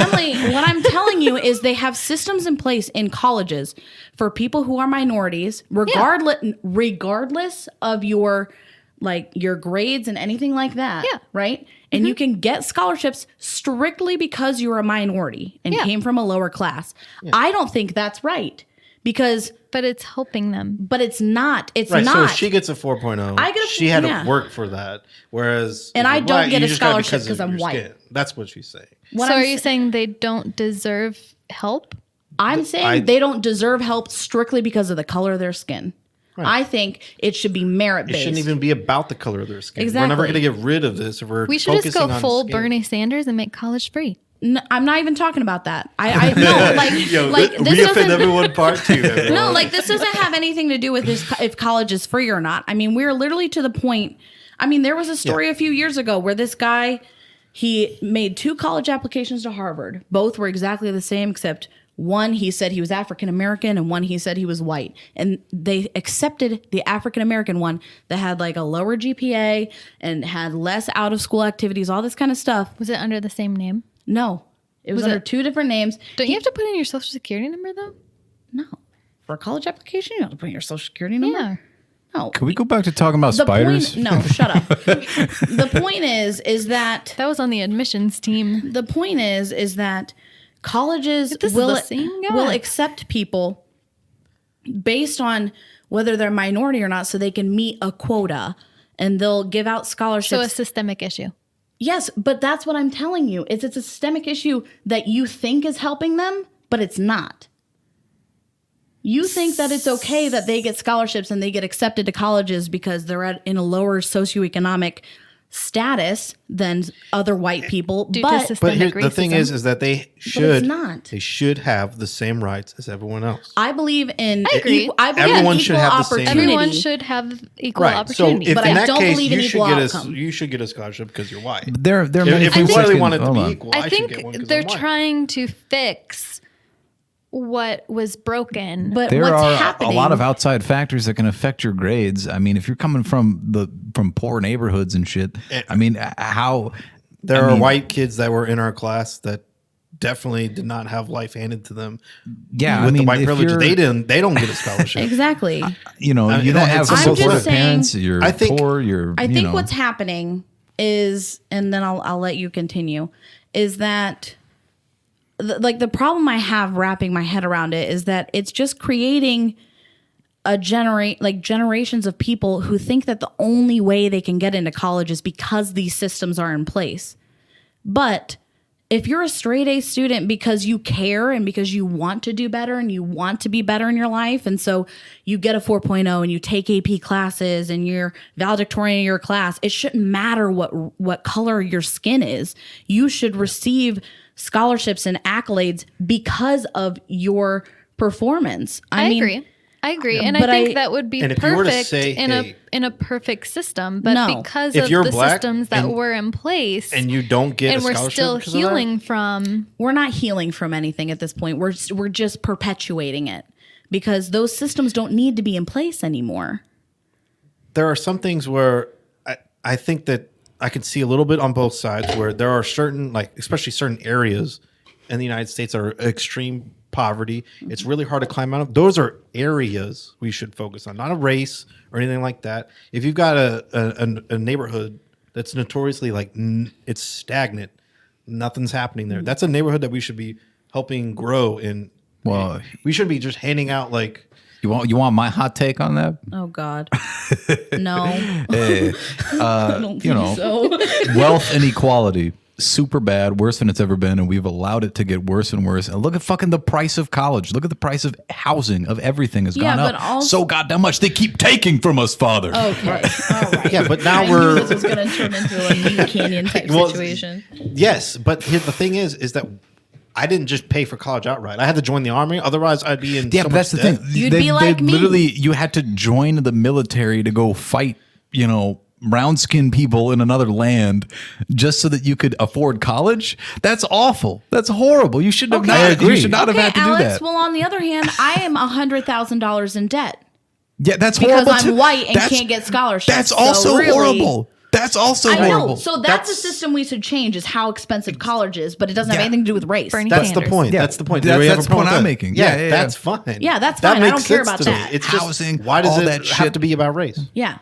Emily, what I'm telling you is they have systems in place in colleges for people who are minorities, regardless of your grades and anything like that. Yeah. Right? And you can get scholarships strictly because you're a minority and Yeah. came from a lower class. I don't think that's right. Because But it's helping them. but it's not. It's Right, not. so if she gets a 4.0, I get a- she had yeah. to work for that. Whereas, And if I you're don't black, get you a just got it scholarship because 'cause of I'm your white. skin. That's what she's saying. What So I'm are you saying they don't deserve help? I'm saying they don't deserve help strictly because of the color of their skin. I think it should be merit It based. shouldn't even be about the color of their skin. We're Exactly. never going to get rid of this if we're We should just focusing go on full skin. Bernie Sanders and make college free. No, I'm not even talking about that. I no, this doesn't. everyone part 2. No, this doesn't have anything to do with if college is free or not. I mean, we're literally to the point. I mean, there was a story a few years ago where this guy, he made 2 college applications to Harvard. Both were exactly the same, except one he said he was African American and one he said he was white. And they accepted the African American one that had a lower GPA and had less out of school activities, all this kind of stuff. Was it under the same name? No, it was under 2 different names. Don't you have to put in your social security number though? No. For a college application, you have to put in your social security number. Yeah. No. Can we go back to talking about spiders? No, shut up. The point is that That was on the admissions team. the point is that colleges This is the same guy. will accept people based on whether they're minority or not, so they can meet a quota, and they'll give out So scholarships. a systemic issue. Yes, but that's what I'm telling you. It's a systemic issue that you think is helping them, but it's not. You think that it's okay that they get scholarships and they get accepted to colleges because they're in a lower socioeconomic status than other white people. Due to But systemic But here, the thing racism. is that they it's should not. They should have the same rights as everyone else. I believe in I agree. I believe Everyone in should equal have the same- opportunity. Everyone should have equal Right. So opportunity. if But in I that don't case believe in you should equal get outcome. you should get a scholarship because you're white. There are many If we things really that want it to hold be on. equal, I should think get one 'cause they're I'm white. trying to fix what was broken. But There what's are happening? a lot of outside factors that can affect your grades. I mean, if you're coming from poor neighborhoods and shit, I mean, how There I are mean, white kids that were in our class that definitely did not have life handed to them. Yeah, with I mean, the white if privilege, you're- they don't get a scholarship. Exactly. you know, you know, don't have it's- I'm supportive just saying- parents. You're I think- poor. You're. I you think know, what's happening is, and then I'll let you continue, is that the problem I have wrapping my head around it is that it's just creating generations of people who think that the only way they can get into college is because these systems are in place. But if you're a straight A student because you care and because you want to do better and you want to be better in your life, and so you get a 4.0 and you take AP classes and you're valedictorian in your class, it shouldn't matter what color your skin is. You should receive scholarships and accolades because of your performance. I mean, agree. I agree, and But I think that would be And if you were to perfect say, in hey, a perfect system. But No. because If of you're the black systems that and- were in place, and you don't get and a we're scholarship still because of that? healing from. We're not healing from anything at this point. We're just perpetuating it because those systems don't need to be in place anymore. There are some things where I think that I can see a little bit on both sides where there are certain, like, especially certain areas in the United States that are extreme poverty. It's really hard to climb out of. Those are areas we should focus on, not a race or anything like that. If you've got a neighborhood that's notoriously like it's stagnant, nothing's happening there. That's a neighborhood that we should be helping grow in. Well, We should be just handing out like. you want my hot take on that? Oh God, no. Hey, I don't think so. wealth inequality, super bad, worse than it's ever been, and we've allowed it to get worse and worse. And look at fucking the price of college. Look at the price of housing, of everything has Yeah, gone but up also- so goddamn much. They keep taking from us, Father. Okay, all right. Yeah, but now I we're- knew this was going to turn into a Meat Canyon type Well, situation. Yes, but the thing is that I didn't just pay for college outright. I had to join the army. Otherwise, I'd be in. Yeah, so but that's the much thing. debt. You'd be like me. Literally, you had to join the military to go fight, brown skinned people in another land just so that you could afford college. That's awful. That's horrible. You should have Okay. not. I agree. You should not have had to Alex, do that. well, on the other hand, I am $100,000 in debt Yeah, that's because horrible. I'm too. white and That's- can't get scholarships. That's So also really- horrible. That's also I horrible. know. So that's a system we should change is how expensive college is, but it doesn't have Yeah. anything to do with race. Bernie That's the Sanders. point. Yeah, That's the point. that's- Do we have that's a problem the point with I'm that? making. Yeah, Yeah, yeah, that's yeah. fine. Yeah, that's That fine. I makes don't care sense about to me. that. It's just Housing, why does all it that have shit. to be about race? Yeah.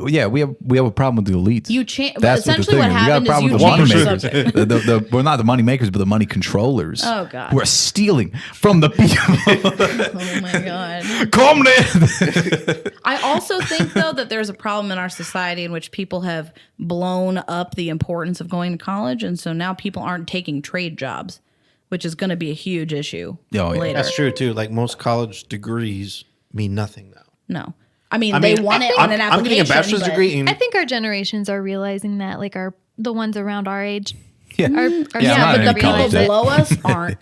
Yeah, we have a problem with the elites. You change. That's Essentially, what the thing is. happened We got a is problem you with the money changed the makers. subject. We're not the money makers, but the money controllers. Oh, God. We're stealing from the people. Oh my God. Comrade. I also think, though, that there's a problem in our society in which people have blown up the importance of going to college. And so now people aren't taking trade jobs, which is going to be a huge issue Oh, yeah. later. That's true too. Like most college degrees mean nothing now. No. I mean, they want it on an application. I'm getting a bachelor's but- degree in. I think our generations are realizing that, like the ones around our age. Yeah. Are Yeah, I'm Yeah, not but in the people college yet. below us aren't.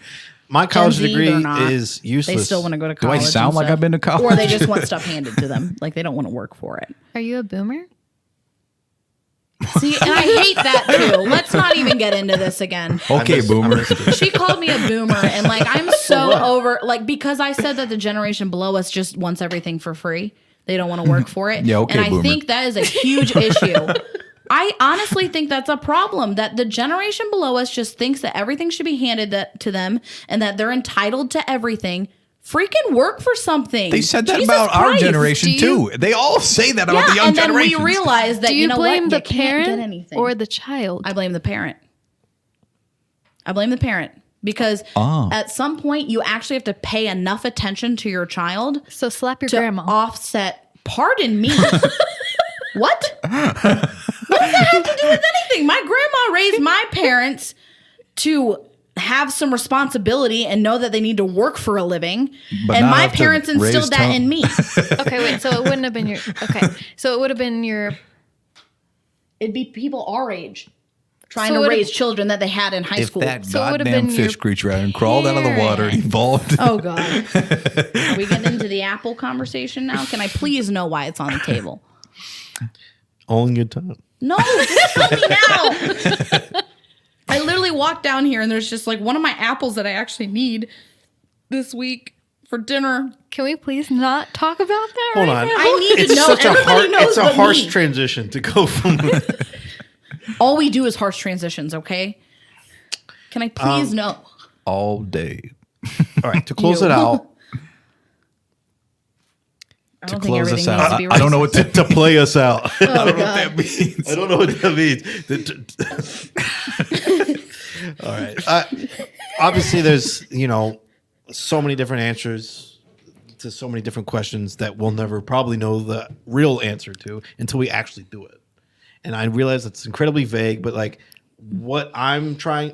My college Gen Z, degree they're not. is useless. They still want to go to Do I college. sound and like stuff. I've been to college? Or they just want stuff handed to them. Like they don't want to work for it. Are you a boomer? See, and I hate that too. Let's not even get into this again. Okay, boomer. She called me a boomer, and like I'm so over, like because I said that the generation below us just wants everything for free. They don't want to work for it. Yeah, okay, and I boomer. think that is a huge issue. I honestly think that's a problem that the generation below us just thinks that everything should be handed to them and that they're entitled to everything. Freaking work for something. They said that Jesus about our Christ. generation Do you- too. They all say that about the young and then generation. we realize that Do you know blame what? the You can't get parent anything. or the child? I blame the parent. I blame the parent because at some point you actually have to pay enough attention to your child So slap your to grandma. offset. Pardon me. What? What does that have to do with anything? My grandma raised my parents to have some responsibility and know that they need to work for a living. But and not my have to parents raise instilled that in me. Okay, wait. So it wouldn't have been your. Okay, so it would have been your. It'd be people our age trying So to would it- raise children that they had in high if school. that So it would've goddamn been your fish creature hadn't crawled out of the water and evolved. Oh God. Are we getting into the Apple conversation now? Can I please know why it's on the table? Only good time. No, just tell me now. I literally walked down here and there's just like one of my apples that I actually need this week for dinner. Can we please not talk about that? Hold right on. now? I need to It's know. such a Everybody hard. knows It's a but harsh me. transition to go from. All we do is harsh transitions, okay? Can I please know? All day. All right, to close You. it out. I don't think Close everything us needs out. to be I don't know racist. what to play us out. Oh, God. means. I don't know what that means. All right. Obviously, there's so many different answers to so many different questions that we'll never probably know the real answer to until we actually do it. And I realize it's incredibly vague, but like what I'm saying,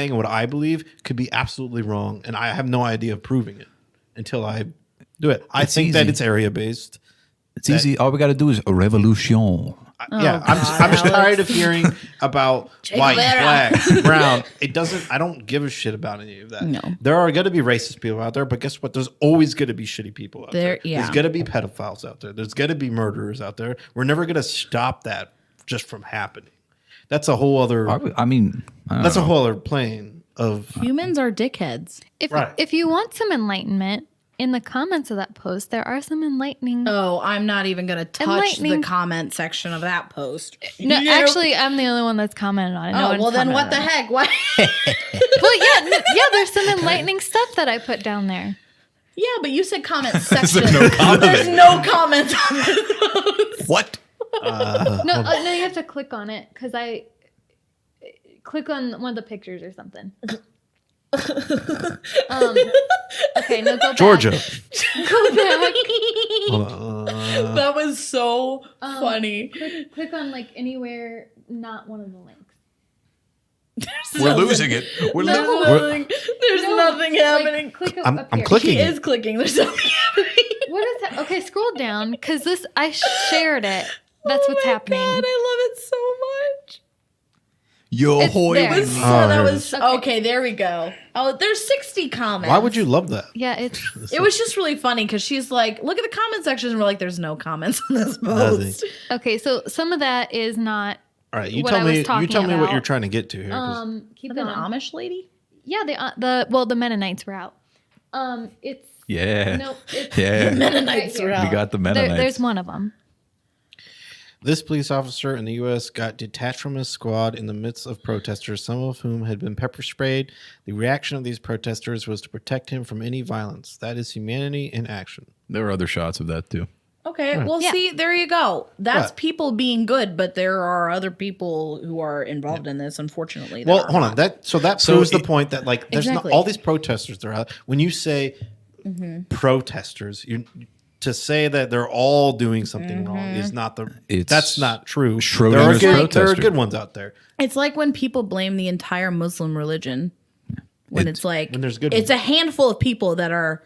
and what I believe could be absolutely wrong, and I have no idea of proving it until I do it. I It's think that easy. it's area based. It's easy. All we got to do is a revolution. Yeah, God, I'm just Alex. tired of hearing about white, Vera. black, brown. I don't give a shit about any of that. No. There are going to be racist people out there, but guess what? There's always going to be shitty people out there. Yeah. There's going to be pedophiles out there. There's going to be murderers out there. We're never going to stop that just from happening. That's a whole other. I mean, I don't That's a know. whole other plane of. Humans are dickheads. If you want some enlightenment, in the comments of that post, there are some enlightening. Oh, I'm not even going to touch Enlightening. the comment section of that post. No, actually, I'm the only one that's commented on it. No Oh, one's well, then what the commented on heck? Why? it. Well, yeah, there's some enlightening stuff that I put down there. Yeah, but you said comment section. no comment. There's no comments on it. What? No, you have to click on it because I click on one of the pictures or something. Okay, no, go back. Georgia. Go back. That was so funny. Click on like anywhere, not one of the links. We're losing it. We're There's losing. nothing, there's nothing happening. Like, click I'm up here. clicking. He is clicking. There's nothing happening. What is that? Okay, scroll down because this I shared it. That's what's happening. God, I love it so much. Yo, It's hoy. there. So Oh, that here it was okay. There we go. Oh, there's 60 comments. Why would you love that? Yeah, it's It was just really funny because she's like, look at the comment section, and we're like, there's no comments on this Nothing. post. okay. So some of that is not. All right, you What tell I was me. You talking tell me what about. you're trying to get to here. 'cause- Keep Is that going. an Amish lady? Yeah, the Mennonites were out. It's Yeah. no, it's Yeah. Mennonites here. were out. We got the Mennonites. There's one of them. This police officer in the U.S. got detached from his squad in the midst of protesters, some of whom had been pepper sprayed. The reaction of these protesters was to protect him from any violence. That is humanity in action. There were other shots of that too. Okay, well, Yeah. see, there you go. That's What? people being good, but there are other people who are involved in this, unfortunately. that Well, are hold not. on. That proves the point that like there's Exactly. not all these protesters. They're out. When you say protesters, you to say that they're all doing something wrong is not the. It's That's not true. Schrodinger's there are protester. good ones out there. It's like when people blame the entire Muslim religion. When it's like, when there's good it's a handful of people that are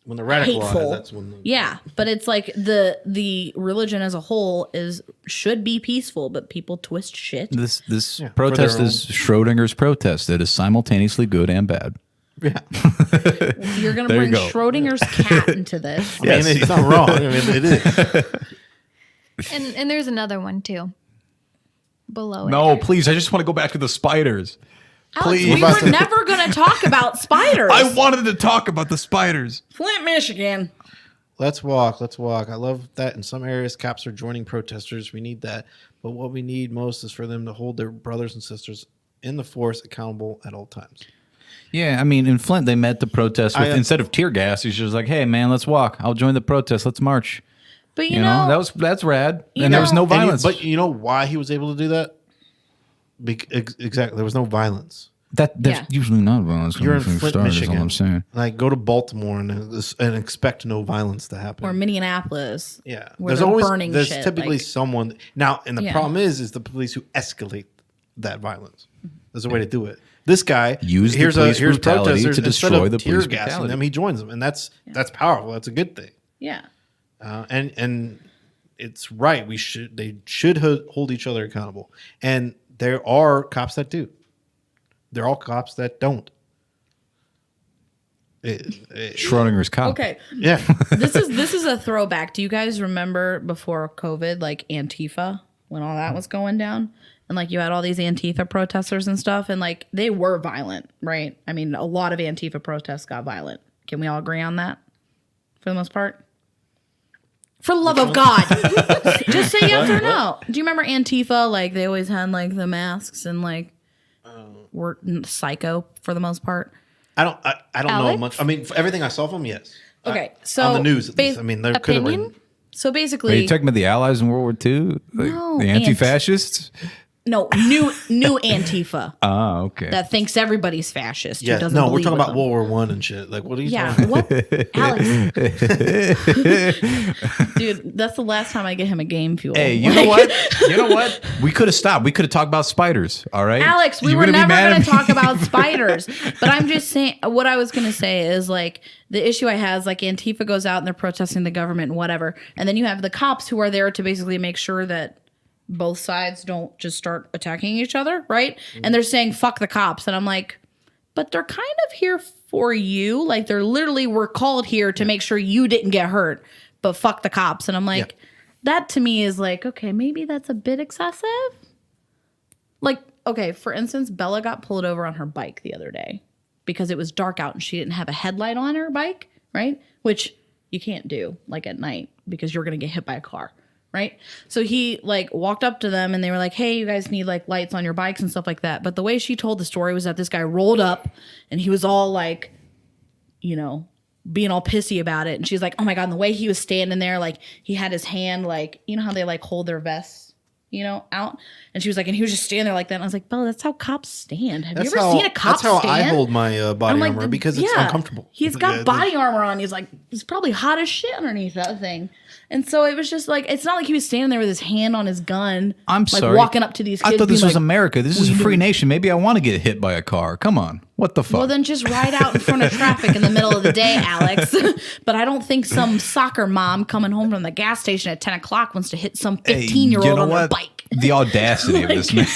When the radicalized, hateful. that's when. Yeah, but it's like the religion as a whole should be peaceful, but people twist shit. This for protest their is Schrodinger's protest. It is simultaneously good and bad. Yeah. You're gonna There you bring go. Schrodinger's cat into this. I mean, it's not wrong. I mean, it is. And there's another one too. Below it. No, please. I just want to go back to the spiders. Alex, Please. we were never gonna talk about spiders. I wanted to talk about the spiders. Flint, Michigan. Let's walk. Let's walk. I love that in some areas cops are joining protesters. We need that. But what we need most is for them to hold their brothers and sisters in the force accountable at all times. Yeah, I mean, in Flint, they met the protest with I- instead of tear gas, he's just like, "Hey, man, let's walk. I'll join the protest. Let's march." But You know, that's rad, you and there was know- no And you- violence. but you know why he was able to do that? Exactly. There was no violence. There's Yeah. usually not violence. when You're in things Flint, start, is all Michigan. I'm saying. Like, go to Baltimore and expect no violence to happen. or Minneapolis. Yeah, where there's they're always burning there's shit, typically like- someone now, and the Yeah. problem is the police who escalate that violence. There's a way to do it. This guy Use the here's police here's brutality protesters to instead destroy of the tear police gassing brutality. them, he joins them, and that's powerful. That's a good thing. Yeah. And it's right. They should hold each other accountable, and there are cops that do. There are cops that don't. Schrodinger's cop. Okay. Yeah. this is a throwback. Do you guys remember before COVID, like Antifa, when all that was going down? And like you had all these Antifa protesters and stuff, and like they were violent, right? I mean, a lot of Antifa protests got violent. Can we all agree on that? For the most part? For the love of God. Just say yes or no. Do you remember Antifa? Like they always had like the masks and like were psycho for the most part. I don't know Alex? much. I mean, for everything I saw from him, yes. Okay, so on the news, at least. bas- I mean, there could have opinion? been. So Are basically, you talking about the Allies in World War II? Like, No, the anti-fascists? no new Antifa Ah, okay. that thinks everybody's fascist. who Yeah, doesn't no, we're believe talking with about them. World War One and shit. Like, what are you Yeah, talking about? what, Alex? Dude, that's the last time I get him a game fuel. Hey, you know what? You know what? We could have stopped. We could have talked about spiders. All right, Alex, we You were gonna be never mad going at to me? talk about spiders. But I'm just saying, what I was going to say is like the issue I have is like Antifa goes out and they're protesting the government and whatever. And then you have the cops who are there to basically make sure that both sides don't just start attacking each other, right? And they're saying fuck the cops, and I'm like, but they're kind of here for you. Like they're literally were called here to make sure you didn't get hurt, but fuck the cops. And I'm like, that to me is like, okay, maybe that's a bit excessive. Like, okay, for instance, Bella got pulled over on her bike the other day because it was dark out and she didn't have a headlight on her bike, right? Which you can't do like at night because you're going to get hit by a car, right? So he like walked up to them and they were like, hey, you guys need like lights on your bikes and stuff like that. But the way she told the story was that this guy rolled up and he was all like, you know, being all pissy about it. And she's like, oh my God. And the way he was standing there, like he had his hand, like, you know how they like hold their vests, you know, out. And she was like, and he was just standing there like that. And I was like, Bella, that's how cops stand. Have you ever seen a cop stand? That's how I hold my body like, armor because it's uncomfortable. He's got body armor on. He's like, he's probably hot as shit underneath that thing. And so it was just like, it's not like he was standing there with his hand on his gun. I'm like sorry. walking up to these kids. I thought this was like, America. This is a free nation. Maybe I want to get hit by a car. Come on. What the fuck? well, then just ride out in front of traffic in the middle of the day, Alex. But I don't think some soccer mom coming home from the gas station at 10 o'clock wants to hit some 15-year-old on their bike. The audacity of this man.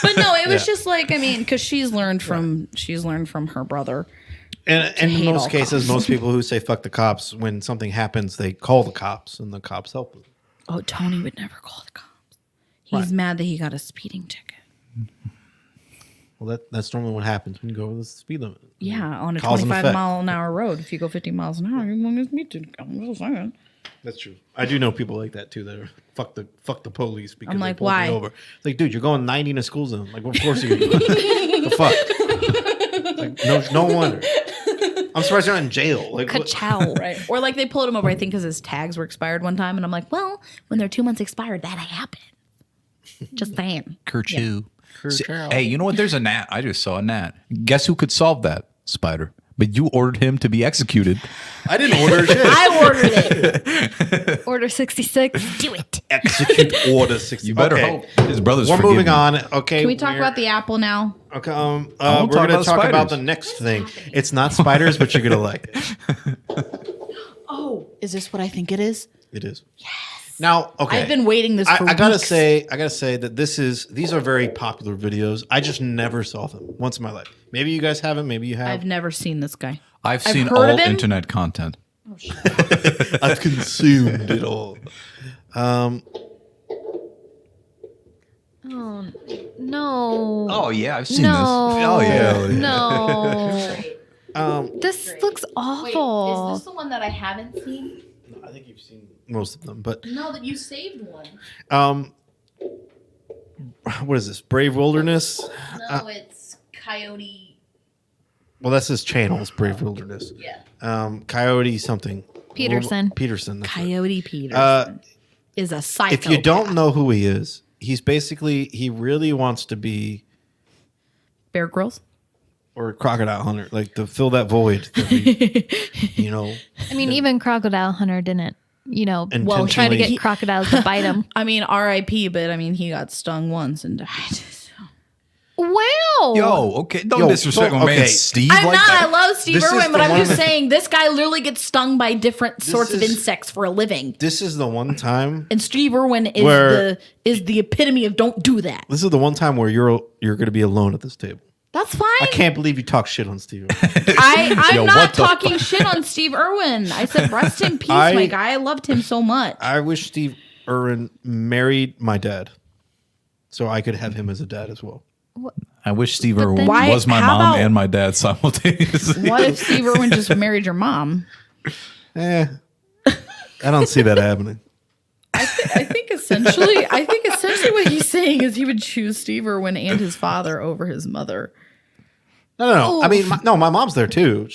But no, it was just like, I mean, because she's learned from her brother. And in hate most all cases, cops. most people who say fuck the cops, when something happens, they call the cops and the cops help them. Oh, Tony would never call the cops. He's mad that he got a speeding ticket. Well, that's normally what happens when you go over the speed limit. Yeah, on a Cause and 25 effect. mile an hour road. If you go 50 miles an hour, you're going to get a speeding ticket. I'm just saying. That's true. I do know people like that too. That are fuck the police because I'm they like, pulled why? me over. Like, dude, you're going 90 in a school zone. Like, of course you're gonna do that. The fuck. Like, no wonder. I'm surprised you're not in jail. Like, what? Ka-chow. Right. Or like they pulled him over, I think, because his tags were expired one time. And I'm like, well, when they're 2 months expired, that happened. Just saying. Kerchoo. See, hey, you know what? There's a gnat. I just saw a gnat. Guess who could solve that? Spider. But you ordered him to be executed. I didn't order shit. I ordered it. Order 66. Do it. Execute order 60. You better Okay. hope his brother's We're forgiven. moving on. Okay. Can we talk we're- about the apple now? Okay. wanna We're talk going to about talk about spiders. the next thing. It's not spiders, but you're going to like it. Oh, is this what I think it is? It is. Yes. Now, okay. I've been waiting this for I gotta weeks. say that these are very popular videos. I just never saw them once in my life. Maybe you guys haven't. Maybe you have. I've never seen this guy. I've I've seen heard all of him. internet content. I've consumed it all. Oh, no. Oh yeah, I've seen no. this. Oh yeah. No. This looks awful. Is this the one that I haven't seen? I think you've seen most of them, but No, that you saved one. what is this? Brave Wilderness. No, it's Coyote. Well, that's his channel. It's Brave Wilderness. Yeah. Coyote something. Peterson. Peterson. that's right. Coyote Peterson is a psychopath. If you don't know who he is, he's basically he really wants to be Bear Grylls. or a crocodile hunter, like to fill that void. That we, you know. I mean, even Crocodile Hunter didn't, try to Intentionally- get crocodiles to bite him. I mean, R.I.P. But I mean, he got stung once and died. Wow. Yo, okay, don't Yo, disrespect my okay. man Steve I'm like not. that. I love Steve This is Irwin, but the I'm one- just saying this guy literally gets stung by different sorts of is- insects for a living. This is the one time. And Steve Irwin is Where- the epitome of don't do that. This is the one time where you're going to be alone at this table. That's fine. I can't believe you talk shit on Steve. I'm Yo, not what the talking shit on Steve Irwin. I said rest in peace, I- my guy. I loved him so much. I wish Steve Irwin married my dad, so I could have him as a dad as well. I wish Steve Irwin then- Why- was my how mom about- and my dad simultaneously. What if Steve Irwin just married your mom? I don't see that happening. I think essentially what he's saying is he would choose Steve Irwin and his father over his mother. No. I mean, my mom's there too.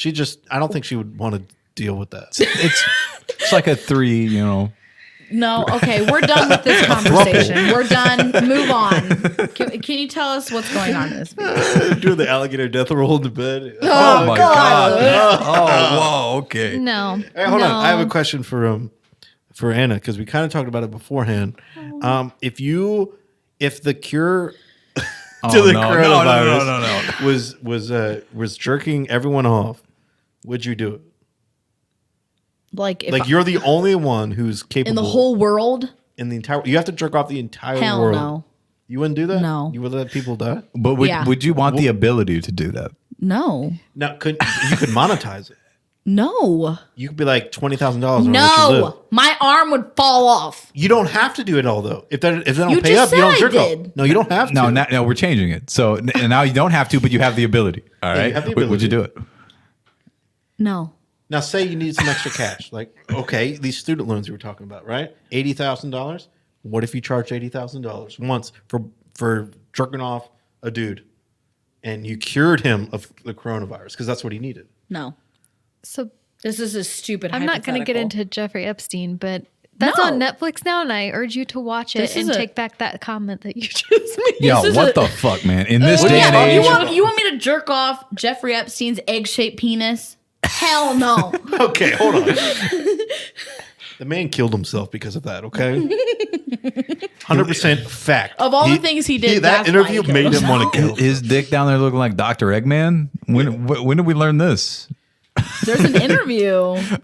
I don't think she would want to deal with that. it's like a 3, No, okay, we're done with this conversation. We're done. Move on. Can you tell us what's going on in this video? Doing the alligator death roll in the bed. Oh my god. Oh, whoa, okay. No. Hey, hold no. on. I have a question for Anna because we kind of talked about it beforehand. If the cure to the coronavirus was jerking everyone off, would you do it? Like, if Like you're the only one who's capable in the whole world, in the entire. You have to jerk off the entire Hell world. no. You wouldn't do that. No. You would let people die. But would you want the ability to do that? No. Now, you could monetize it. No. You could be like $20,000. No. My arm would fall off. You don't have to do it all though. If they don't You pay just up, you said don't I jerk did. off. No, you don't have to. No, we're changing it. So now you don't have to, but you have the ability. All Yeah, right. you have the Would you ability. do it? No. Now, say you need some extra cash. Like, okay, these student loans you were talking about, right? $80,000. What if you charge $80,000 once for jerking off a dude, and you cured him of the coronavirus because that's what he needed? No. So This is a stupid I'm not going to get hypothetical. into Jeffrey Epstein, but that's No. on Netflix now, and I urge you to watch it This is and a- take back that comment that you just made. Yo, is what a- the fuck, man? In this Oh, day and yeah, age, you want me to jerk off Jeffrey Epstein's egg-shaped penis? Hell no. Okay, hold on. The man killed himself because of that. Okay, 100% fact. Of all the things he did, that that's why interview he made killed him want to kill. his dick down there looking like Dr. Eggman. When did we learn this? There's an interview.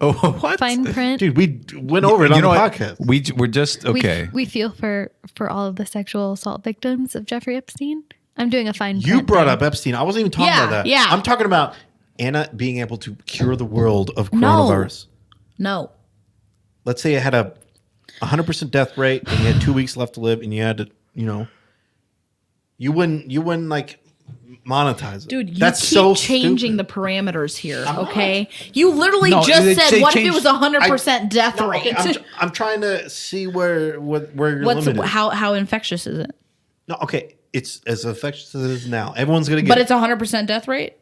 Oh, what? Fine print. Dude, we went over it on the what? podcast. We're just okay. We feel for all of the sexual assault victims of Jeffrey Epstein. I'm doing a fine print. You brought thing. up Epstein. I wasn't even talking Yeah, about that. yeah. I'm talking about Anna being able to cure the world of coronavirus. No. Let's say it had a 100% death rate and you had 2 weeks left to live and you had to, you wouldn't like monetize it. Dude, you That's keep so changing stupid. the parameters here, okay? You literally No, just they said, what if it changed- was 100% death No, rate? okay, I'm trying to see where your limit is. How infectious is it? No, okay, it's as infectious as it is now. Everyone's gonna get. But it's 100% death rate?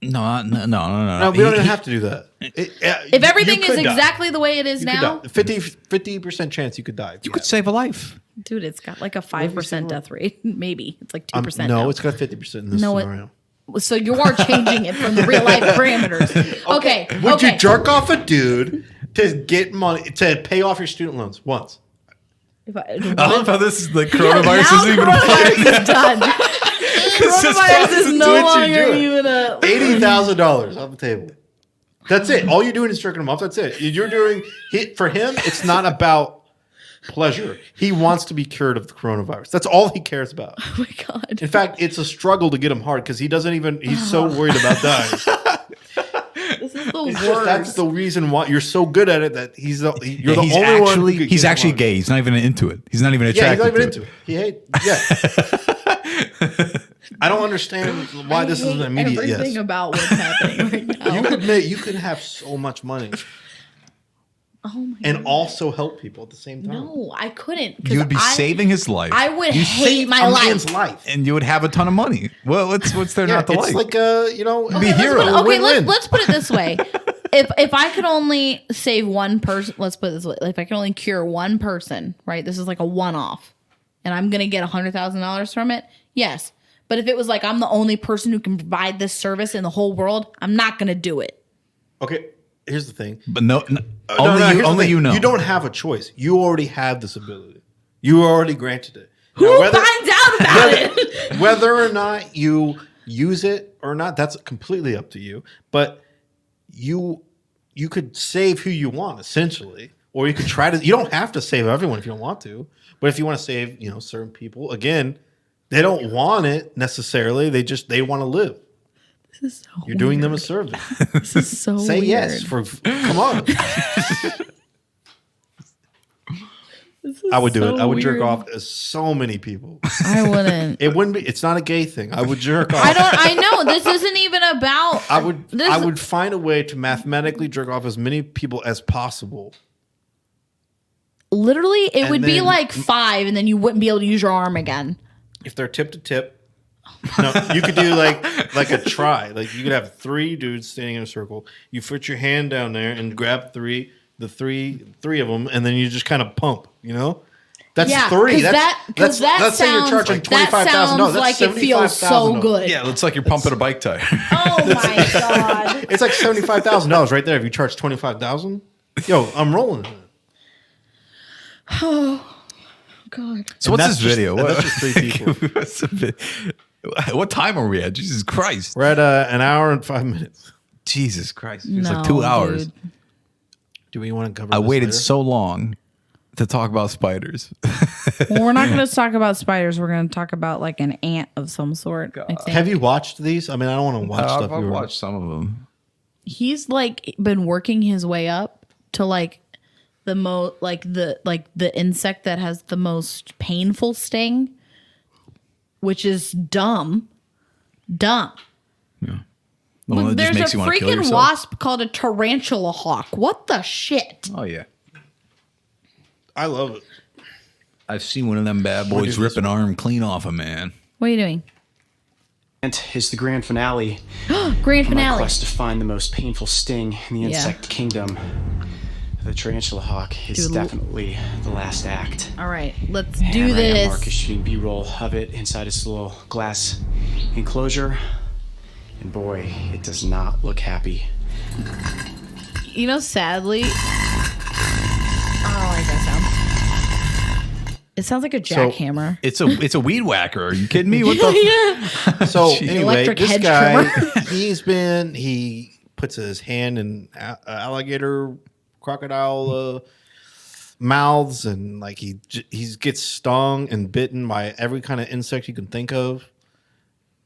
No. no, we don't even have to do that. If everything is exactly the way it is now, 50% chance you could die. You could save a life. dude, it's got like a 5% death rate. Maybe. It's like 2% No, now. it's got 50% in this No, scenario. So you are changing it from the real life parameters. Okay. Would okay. you jerk off a dude to get money to pay off your student loans once? If I I love how this is the Yeah, coronavirus now isn't even coronavirus is done. this Coronavirus is no what you're longer doing. even a. $80,000 off the table. That's it. All you're doing is jerking him off. That's it. You're doing for him. It's not about pleasure. He wants to be cured of the coronavirus. That's all he cares about. Oh my god. In fact, it's a struggle to get him hard because he doesn't even. He's so worried about dying. This is the It's just, that's worst. the reason why you're so good at it. That you're the he's only one. who actually could he's get him actually hard. gay. He's not even into it. He's not even Yeah, attracted he's not even into it. He hate. Yeah. I don't understand why this is an immediate everything yes. about what's happening right now. You could have so much money Oh my and also help people at the same time. No, I couldn't. 'cause You would be I- saving his life. I would You hate saved my a life. man's life. and you would have a ton of money. Well, what's there Yeah, not to it's like? like a Be a hero. Okay, win-win. let's put it this way. If I could only save one person, let's put it this way. If I can only cure one person, right? This is like a one-off, and I'm gonna get $100,000 from it. Yes, but if it was like I'm the only person who can provide this service in the whole world, I'm not gonna do it. Okay, here's the thing. but no, No, only no, you, here's the only thing. you know. You don't have a choice. You already have this ability. You were already granted it. Who Now, whether- finds out about it? Whether or not you use it or not, that's completely up to you. But you could save who you want, essentially. Or you could try to. You don't have to save everyone if you don't want to. But if you want to save, certain people, again, they don't want it necessarily. They want to live. This is so You're doing them a service. This is so Say weird. yes. Come on. This is I would do so it. I would jerk weird. off as so many people. I wouldn't. It wouldn't be. It's not a gay thing. I would jerk off. I know this isn't even about. I would. This, I would find a way to mathematically jerk off as many people as possible. literally. It And would be then- like 5, and then you wouldn't be able to use your arm again. If they're tip to tip, no, you could do like a try. Like you could have 3 dudes standing in a circle. You put your hand down there and grab three of them, and then you just kind of pump. That's Yeah, 3. 'cause That's that let's say you're sounds- charging that $25,000. sounds That's like it feels so $75,000. good. yeah, it's like you're pumping a bike tire. Oh my god. It's like $75,000 right there. If you charge $25,000, yo, I'm rolling in it. God. So And what's that's this video? That's just 3 people. What's the what time are we at? Jesus Christ! We're at an hour and 5 minutes. Jesus Christ! It's like No, 2 hours. dude. Do we want to cover? I this waited later? so long to talk about spiders. Well, we're not going to talk about spiders. We're going to talk about like an ant of some sort. I think. Have you watched these? I mean, I don't want to watch stuff. I've watched some of them. He's like been working his way up to like the the insect that has the most painful sting, which is dumb. Yeah. Well, it just There's makes a you want to kill freaking yourself. wasp called a tarantula hawk. What the shit? Oh yeah. I love it. I've seen one of them bad boys rip an arm clean off a man. What are you doing? Is the grand finale. Grand My finale. quest to find the most painful sting in the Yeah. insect kingdom. The tarantula hawk is Dude, definitely the last act. All right, let's And do right now, Mark is this. shooting B-roll of it inside his little glass enclosure. And boy, it does not look happy. You know, sadly, I don't like that sound. It sounds like a jackhammer. It's a weed whacker. Are you kidding me? What the? So Jeez. anyway, Electric this hedge guy, trimmer. he puts his hand in alligator, crocodile mouths, and like he gets stung and bitten by every kind of insect you can think of,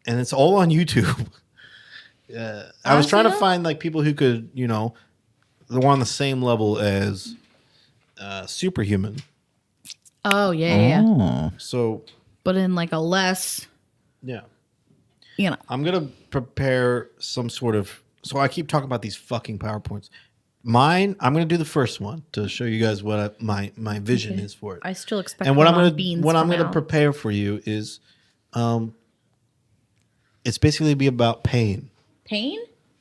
and it's all on YouTube. I was trying to find like people who could, they're on the same level as Superhuman. Oh yeah. Oh. So But in like a less, yeah. I'm gonna prepare some sort of. So I keep talking about these fucking PowerPoints. Mine, I'm gonna do the first one to show you guys what my vision is for it. I still expect. And what I'm one on gonna beans what for I'm gonna now. prepare for you is, it's basically be about pain. Pain.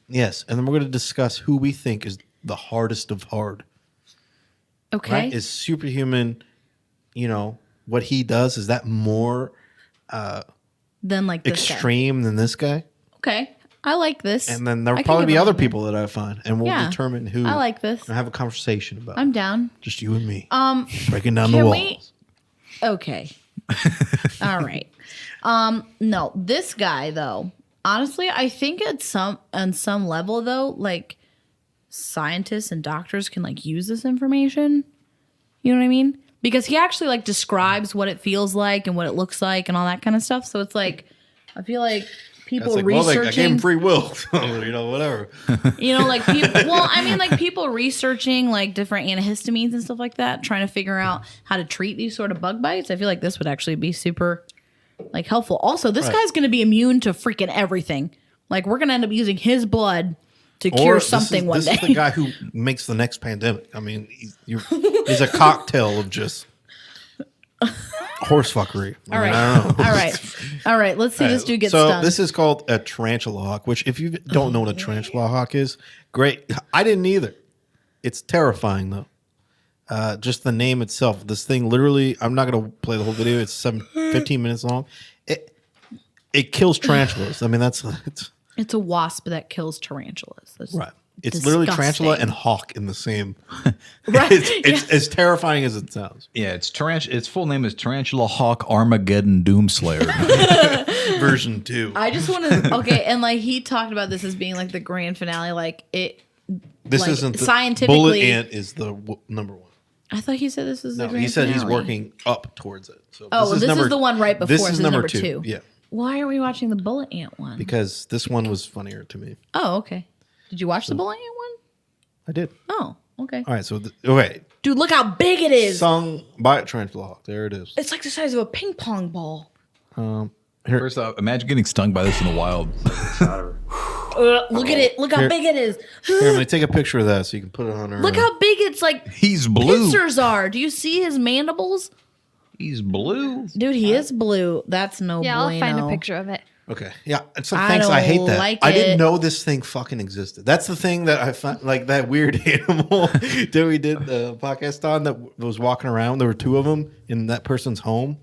Yes, and then we're gonna discuss who we think is the hardest of hard. Okay. Right? Is Superhuman, what he does, is that more Then like this extreme than this guy? guy. Okay. I like this. And then I there'll can probably get be other behind that. people that I find, and we'll Yeah. determine who. I like this. And have a conversation about. I'm it. down. Just you and me. Breaking down the Can walls. we? Okay. All right. No, this guy though. Honestly, I think on some level though, like scientists and doctors can like use this information. You know what I mean? Because he actually like describes what it feels like and what it looks like and all that kind of stuff. So it's like I feel like people That's like, well, researching. I gave him free will, whatever. Like people, well, I mean, like people researching like different antihistamines and stuff like that, trying to figure out how to treat these sort of bug bites. I feel like this would actually be super like helpful. Also, this guy's going to be immune to freaking everything. Like we're going to end up using his blood to cure something one day. This is the guy who makes the next pandemic. I mean, he's a cocktail of just horse fuckery. All right. I don't know. All right. Let's see this dude get So stung. this is called a tarantula hawk, which if you don't know what a tarantula hawk is, great. I didn't either. It's terrifying though. Just the name itself. This thing literally, I'm not going to play the whole video. It's 15 minutes long. It kills tarantulas. I mean, it's a wasp that kills tarantulas. That's right. It's literally tarantula disgusting. and hawk in the same. Right. It's as terrifying as it sounds. Yeah, its full name is Tarantula Hawk Armageddon Doomslayer. Version 2. I just want to okay, and like he talked about this as being like the grand finale. Like it. This like, isn't the scientifically- bullet ant is the number one. I thought he said this was the No, grand he said he's finale. working up towards it. So Oh, this is the one right before. This so is this number two. Yeah, Why are we watching the bullet ant one? because this one was funnier to me. Oh, okay. Did you watch the bullet ant one? I did. Oh, okay. All right, so okay, Dude, look how big it is. sung by a tarantula hawk. There it is. It's like the size of a ping pong ball. First off, imagine getting stung by this in the wild. Look at it. Look how Here. big it is. Here, let me take a picture of that so you can put it on her. Look how big it's like He's blue. pincers are. Do you see his mandibles? He's blue. Dude, he is blue. That's no Yeah, I'll find a bueno. picture of it. Okay, yeah. So I thanks. I hate don't that. like I it. didn't know this thing fucking existed. That's the thing that I find, like that weird animal that we did the podcast on that was walking around. There were two of them in that person's home.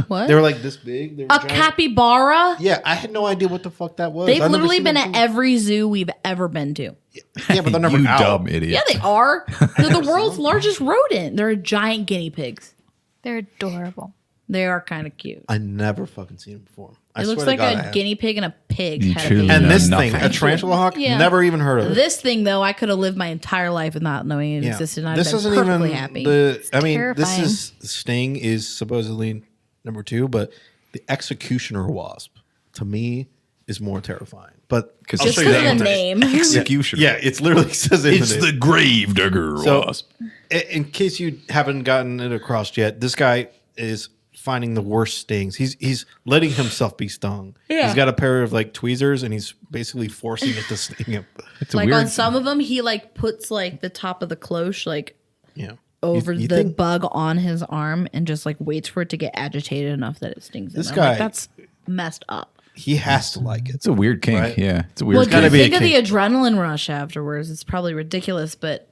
What? They were like this big. They were A giant. capybara? Yeah, I had no idea what the fuck that was. They've I've never literally seen been them at do- every zoo we've ever been to. Yeah, but they're never You out. dumb idiot. Yeah, they are. They're the world's largest rodent. They're giant guinea pigs. They're adorable. They are kind of cute. I never fucking seen him before. It looks like a guinea pig and a pig. Me had a too. baby. And this Nothing. thing, a tarantula hawk, Yeah. never even heard of it. This thing, though, I could have lived my entire life without knowing it existed. And I've This been isn't perfectly even happy. terrifying. this is Sting is supposedly number 2, but the executioner wasp to me is more terrifying. But Because Just for the name. executioner. yeah, it's literally says in It's the the name. grave digger So, wasp. in case you haven't gotten it across yet, this guy is finding the worst stings. He's letting himself be stung. Yeah. He's got a pair of like tweezers and he's basically forcing it to sting him. It's a Like weird. on some of them, he like puts like the top of the cloche like Yeah. over You the think bug on his arm and just like waits for it to get agitated enough that it stings him. This I'm like, guy- that's messed up. he has to like it. It's a weird kink. Right? Yeah, it's a weird. Well, kink. gotta do you be a think of the adrenaline rush afterwards? It's probably ridiculous, but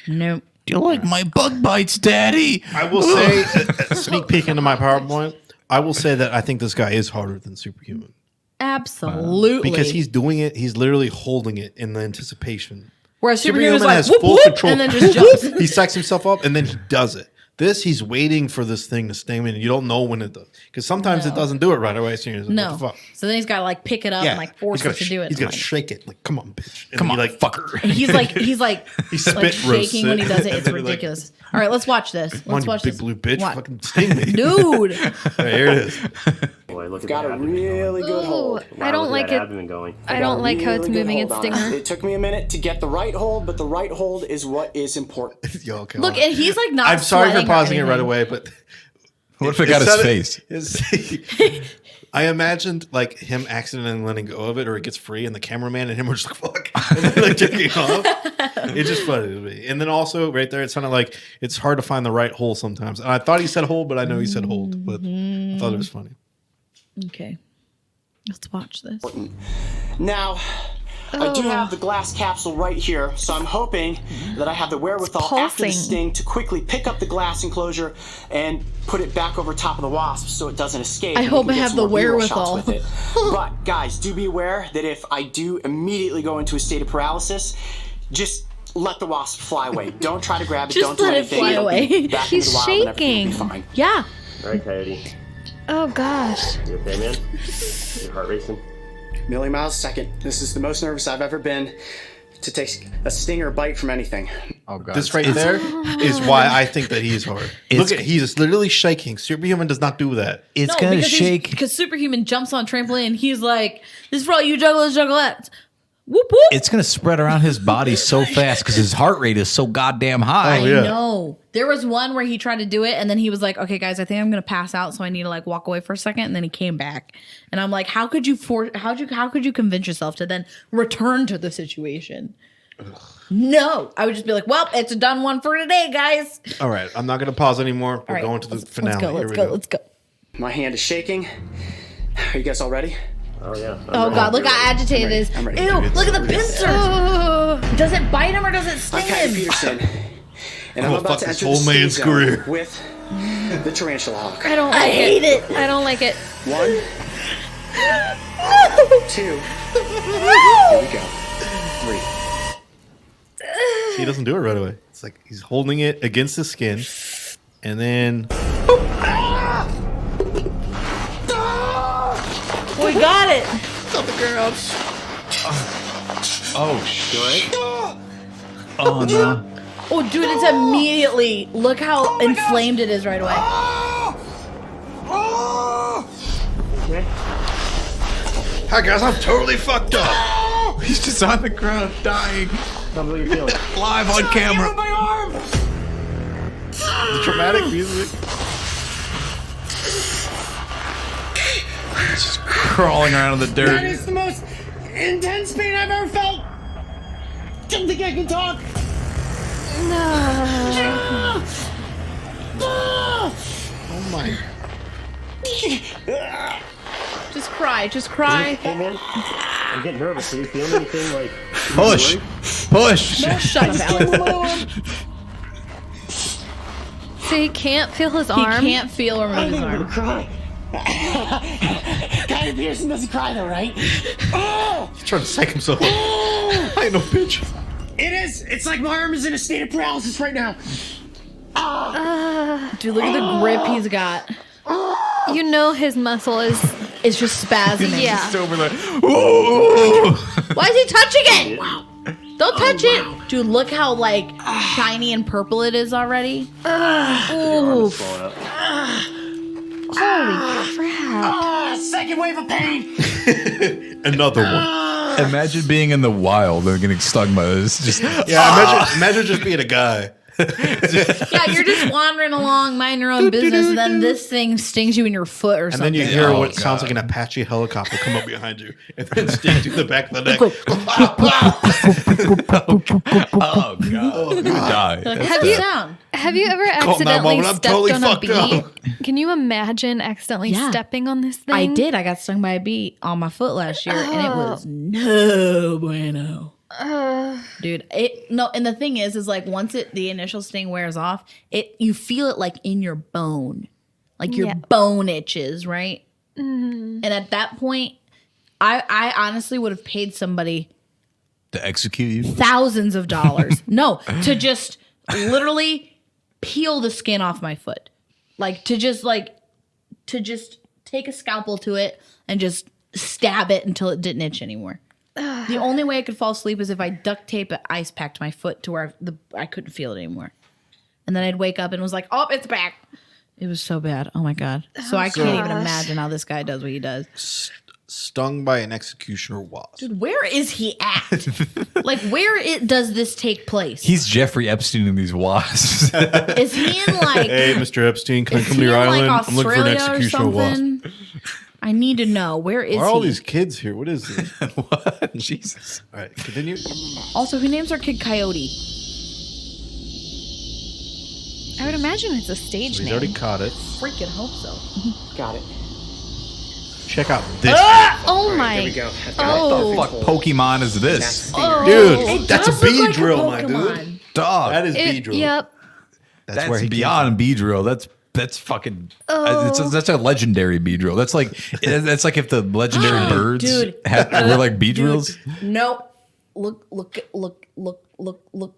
nope. Do you like my bug bites, Daddy? I will say, a sneak peek into my PowerPoint, I will say that I think this guy is harder than Superhuman. Absolutely. Because he's doing it, he's literally holding it in the anticipation. Whereas Superhuman's Superhuman like, has whoop, full whoop, control. and then just jumps. He psychs himself up and then he does it. This, he's waiting for this thing to sting him and you don't know when it does. Because sometimes it doesn't do it right away. So you're like, No. what the fuck? So then he's got to like pick it up and like force it to do it. He's I'm got to like- shake it. Like, come on, bitch. And Come then on, he, like, fucker. He's like He spit like roasts shaking when he does it. And It's then he, like, ridiculous. All right, let's watch this. Come on, Let's you watch big this. blue bitch. What? Fucking sting me. Dude. Right, here it is. Got a really good hold. I don't like it. I don't like how it's Really good moving its hold on stinger. It took me a minute to get the right hold, but the right hold is what is important. Yo, okay, Look, hold on. and he's like not I'm sorry for sweating or pausing it right anything. away, but What if it got his said face? I imagined like him accidentally letting go of it, or it gets free, and the cameraman and him were just like "fuck," and then like taking off. It just funny to me. And then also right there, it sounded like it's hard to find the right hole sometimes. And I thought he said hold, but I know he said hold. But I thought it was funny. Okay. Let's watch this. Now, I do have the glass capsule right here, so I'm hoping that I have the wherewithal after the pulsing. sting to quickly pick up the glass enclosure and put it back over top of the wasp so it doesn't escape. I and we hope can I get have some the more B-roll shots wherewithal. with it. But guys, do be aware that if I do immediately go into a state of paralysis, just let the wasp fly away. Don't try to grab it. Just don't do let it anything. fly It'll be away. back He's into the wild and everything will be shaking. fine. Yeah. All right, Coyote. Oh gosh. You okay, man? Your heart racing? Million miles a second. This is the most nervous I've ever been to take a sting or bite from anything. Oh god. This right there is why I think that he is hard. Look at he's literally shaking. Superhuman does not do that. It's No, gonna because shake. Because Superhuman jumps on trampoline and he's like, this is for all you jugglers, juggalettes. Whoop, whoop. It's gonna spread around his body so fast because his heart rate is so goddamn high. I yeah. know. There was one where he tried to do it and then he was like, okay, guys, I think I'm going to pass out. So I need to like walk away for a second. And then he came back. And I'm like, how could you convince yourself to then return to the situation? No, I would just be like, well, it's a done one for today, guys. All right, I'm not going to pause anymore. We're All right, going to the finale. Let's Here we go. Let's go. My hand is shaking. Are you guys all ready? Oh yeah. Oh God, look how agitated it is. I'm ready. Ew, look at the pincers. Does it bite him or does it sting I'm Coyote him? Peterson, and I'm Oh, about fuck to this enter whole the sting man's zone career. with the tarantula hawk. I don't I like hate it. it. I don't like it. 1, 2, here we go. 3. He doesn't do it right away. It's like he's holding it against his skin, and then We got it. Oh shit. Oh no. Oh, dude, it's immediately. Look how inflamed it is right away. hi guys, I'm totally fucked up. He's just on the ground dying. Tell me what you're feeling. Live on camera. The dramatic music. Just crawling around in the That dirt. is the most intense pain I've ever felt. Don't think I can talk. Oh my. Just cry. Just cry. Hey man, I'm getting nervous. Are you feeling anything like? Push. Push. Shut up, Alex. So he can't feel his He arm. can't feel or move his I'm gonna arm. cry. Coyote Peterson doesn't cry though, right? He's trying to psych himself up. I ain't no bitch. It is. It's like my arm is in a state of paralysis right now. Dude, look at the grip he's got. You know his muscle is. It's just spasming. Yeah. Just over like, "Ooh." Why is he touching it? Don't touch it. Dude, look how like shiny and purple it is already. Ooh. Blowing up. Holy crap. Second wave of pain. Another one. Imagine being in the wild and getting stung by this. Just Yeah, imagine just being a guy. Yeah, you're just wandering along, minding your own business, and then this thing stings you in your foot or And something. then you hear Oh, what sounds God. like an Apache helicopter come up behind you and then sting you in the back of the neck. oh god, you would die. Have you sound? Have you ever Call 911, accidentally I'm stepped totally on a fucked bee? up. Can you imagine accidentally Yeah. stepping on this thing? I did. I got stung by a bee on my foot last year, and it was no bueno. Dude, and the thing is like once the initial sting wears off, you feel it like in your bone, like your bone itches, right? And at that point, I honestly would have paid somebody To execute you. thousands of dollars, no, to just literally peel the skin off my foot, like to just take a scalpel to it and just stab it until it didn't itch anymore. The only way I could fall asleep is if I duct tape an ice pack to my foot to where I couldn't feel it anymore. And then I'd wake up and was like, oh, it's back. It was so bad. Oh my God. So I can't even imagine how this guy does what he does. Stung by an executioner wasp. Dude, where is he at? Like, does this take place? He's Jeffrey Epstein in these wasps. Is he in like... Hey, Mr. Epstein, can I is come he to your in island? like I'm looking for an Australia or executioner wasp. something? I need to know. Where is Why are all he? these kids here? What is this? What? Jesus. All right, continue. Also, who names our kid Coyote? I would imagine it's a stage He's name. already caught it. Freaking hope so. Got it. Check out this. Oh Here my. we go. I've Oh. got Fuck Pokemon is this? That's Oh. Dude, that's a does look bee like a drill, my Pokemon. dude. Dog. That is It- bee drill. Yep. That's where he came beyond bee drill. That's fucking. Oh. That's a legendary bee drill. That's like if the legendary birds Dude. were like bee drills. Nope. Look.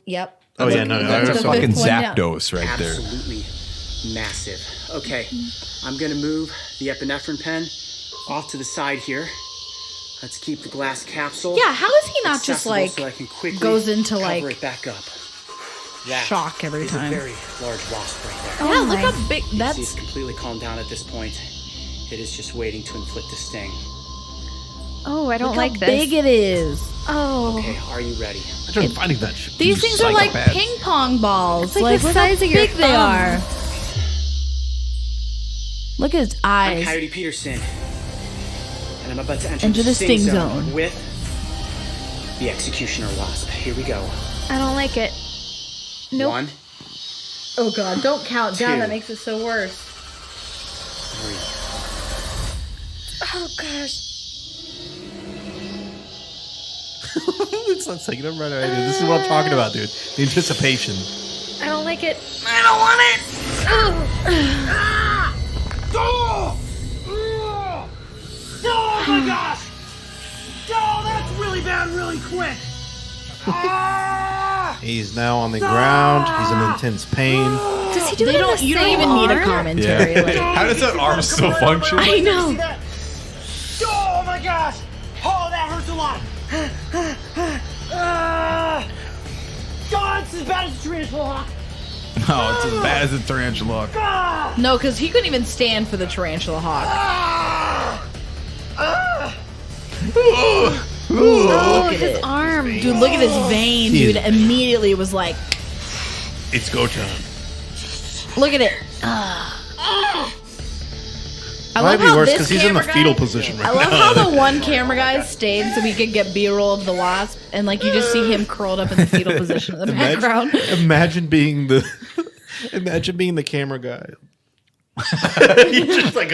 Yep. Oh, yeah, no, That's a the fucking fifth one down. Zapdos right there. absolutely massive. Okay, I'm gonna move the epinephrine pen off to the side here. Let's keep the glass capsule. Yeah, how is he not just accessible like so I can quickly goes into cover like it back up. That shock every is time? a very large wasp right there. Yeah, Oh look my. how big See, it's that's. completely calmed down at this point. It is just waiting to inflict a sting. Oh, I don't Look like how this. big it is. Oh. Okay, are you ready? I'm trying to find that shit. These things are like psychopaths. ping pong balls. It's like the look how size of your big they thumb. are. Look at his I'm eyes. Coyote Peterson, and I'm about to enter Into the sting zone. with the Executioner Wasp. Here we go. I don't like it. Nope. 1, Oh God! Don't count down. Two. That makes it so worse. 3. Oh gosh. It's not taking them right away, dude. This is what I'm talking about, dude. The anticipation. I don't like it. I don't want it! Oh. Oh my gosh! Oh, that's really bad, really quick. He's now on the ground. He's in intense pain. Does he do it in the You don't same even need a arm? commentary. Like, How does that arm still function? I know. Oh my gosh! Oh, that hurts a lot. God, it's as bad as a tarantula hawk. No, it's as bad as a tarantula. No, because he couldn't even stand for the tarantula hawk. Oh, at his it. arm. Dude, look at his vein, dude. Immediately was like, It's go time. look at it. I Might love be how worse this because he's in the camera fetal guy- position right I love now. how the one camera guy stayed so we could get B-roll of the wasp, and like you just see him curled up in the fetal position in the background. Imagine being the camera guy. You're just like,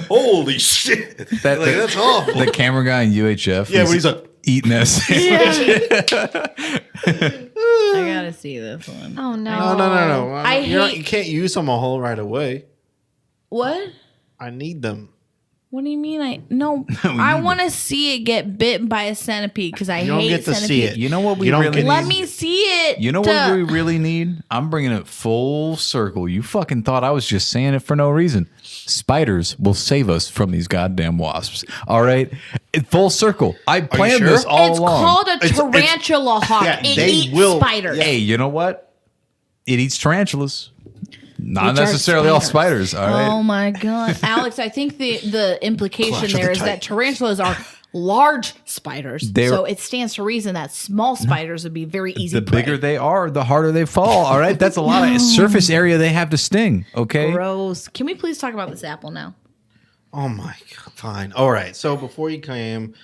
holy shit! That's awful. The camera guy in UHF. Yeah, when he's like, eating us. I gotta see this one. Oh no. no. I You hate- can't use them a whole right away. What? I need them. What do you mean? I want to see it get bitten by a centipede because I You don't hate get to centipedes. see it. You know what we You don't really get- Let need? me see it. You know what we really need? I'm bringing it full circle. You fucking thought I was just saying it for no reason. Spiders will save us from these goddamn wasps. All right? Full circle. I planned sure? this all It's along. called a tarantula hawk. Yeah, It they eats will- spiders. Hey, you know what? It eats tarantulas. Not Which are necessarily all spiders. All right. Oh my god, Alex! I think the implication Clash of there the is that tarantulas are large spiders, so it stands to reason that small spiders would be very easy. The prey. bigger they are, the harder they fall. All right. That's a lot of surface area they have to sting. Okay. Gross. Can we please talk about this apple now? Oh my god! Fine. All right. So before you came,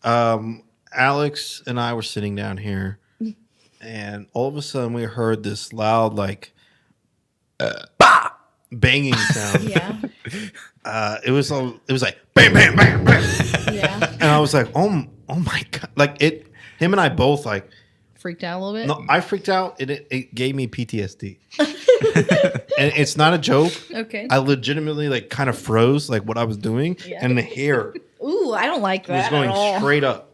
Alex and I were sitting down here, and all of a sudden we heard this loud banging sound. Yeah. It was like bam, bam, bam, bam, Yeah. and I was like, oh my god! Like it. Him and I both like. Freaked out a little bit. No, I freaked out. It gave me PTSD, and it's not a joke. Okay. I legitimately like kind of froze like what I was doing, and the hair Ooh, I don't like that. was going at all. straight up.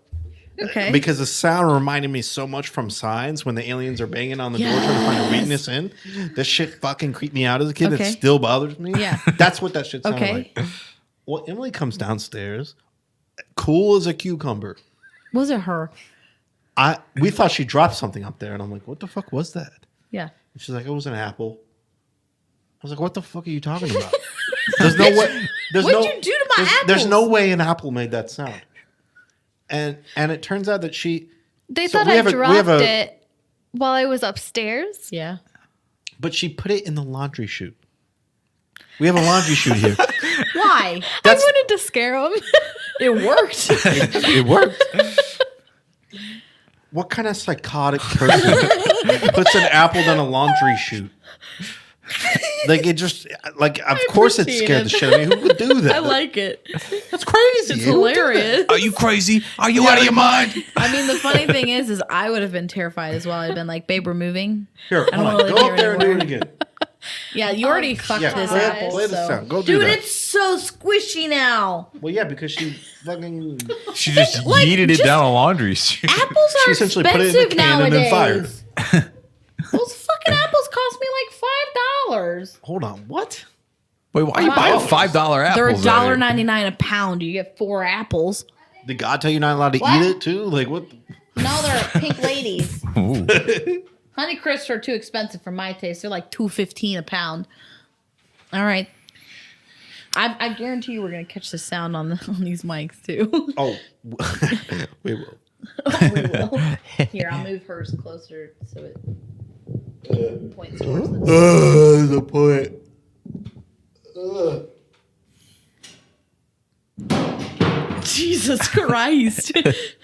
Okay. Because the sound reminded me so much from Signs when the aliens are banging on the door trying to find a weakness in. This shit fucking creeped me out as a kid. Okay. It still bothers me. Yeah. That's what that shit sounded Okay. like. Well, Emily comes downstairs, cool as a cucumber. Was it her? We thought she dropped something up there, and I'm like, what the fuck was that? Yeah. And she's like, it was an apple. I was like, what the fuck are you talking about? There's no way. What'd you do to my There's apples? no way an apple made that sound. And it turns out that They So thought we I have dropped it while I was upstairs. Yeah. but she put it in the laundry chute. We have a laundry chute here. Why? I wanted to scare him. It worked. It worked. What kind of psychotic person puts an apple down a laundry chute? Like it just like of course it appreciate scared the it. shit out of me. Who would do that? I like it. That's crazy. It's Who would do that? hilarious. Are you crazy? Are you out of your mind? I mean, the funny thing is I would have been terrified as well. I'd been like, "Babe, we're moving." Here, I don't hold wanna on. live Go here up there and do it anymore. again. Yeah, you already fucked Yeah, this play it- apple. play the so. sound. Go do Dude, that. it's so squishy now. Well, yeah, because she fucking She just Like, yeeted it just- down a laundry chute. Apples She are essentially put it in expensive the can and then nowadays. fired. Those fucking apples cost me like $5. Hold on, what? Wait, why are you buying $5 apples? They're out here? $1.99 a pound. You get 4 apples. Did God tell you not allowed to What? eat it too? Like what? No, they're pink ladies. Ooh. Honey Crisps are too expensive for my taste. They're like $2.15 a pound. All right. I guarantee you we're gonna catch the sound on these mics too. Oh, we will. We will. Here, I'll move hers closer so it points towards the The point. Jesus Christ.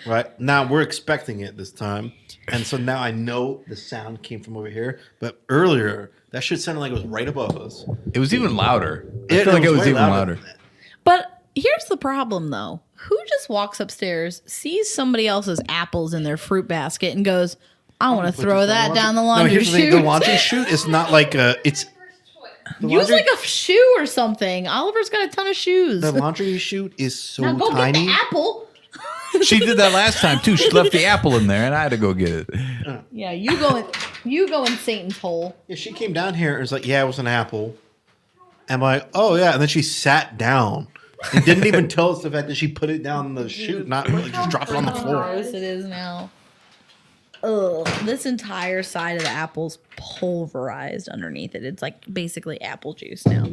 Right now we're expecting it this time, and so now I know the sound came from over here. But earlier, that shit sounded like it was right above us. It was even louder. I feel like it was way even louder. than that. But here's the problem though. Who just walks upstairs, sees somebody else's apples in their fruit basket, and goes, I want to throw that down the laundry here's the thing, chute. the laundry chute is not like it's. The Use laundry, like a shoe or something. Oliver's got a ton of shoes. the laundry chute is so Now go tiny. get the apple. She did that last time too. She left the apple in there, and I had to go get it. Yeah, you go in Satan's hole. Yeah, she came down here and was like, "Yeah, it was an apple." And I'm like, "Oh yeah," and then she sat down and didn't even tell us the fact that she put it down the chute, not like just drop it on the How floor. gross it is now. Ugh, this entire side of the apple's pulverized underneath it. It's like basically apple juice now.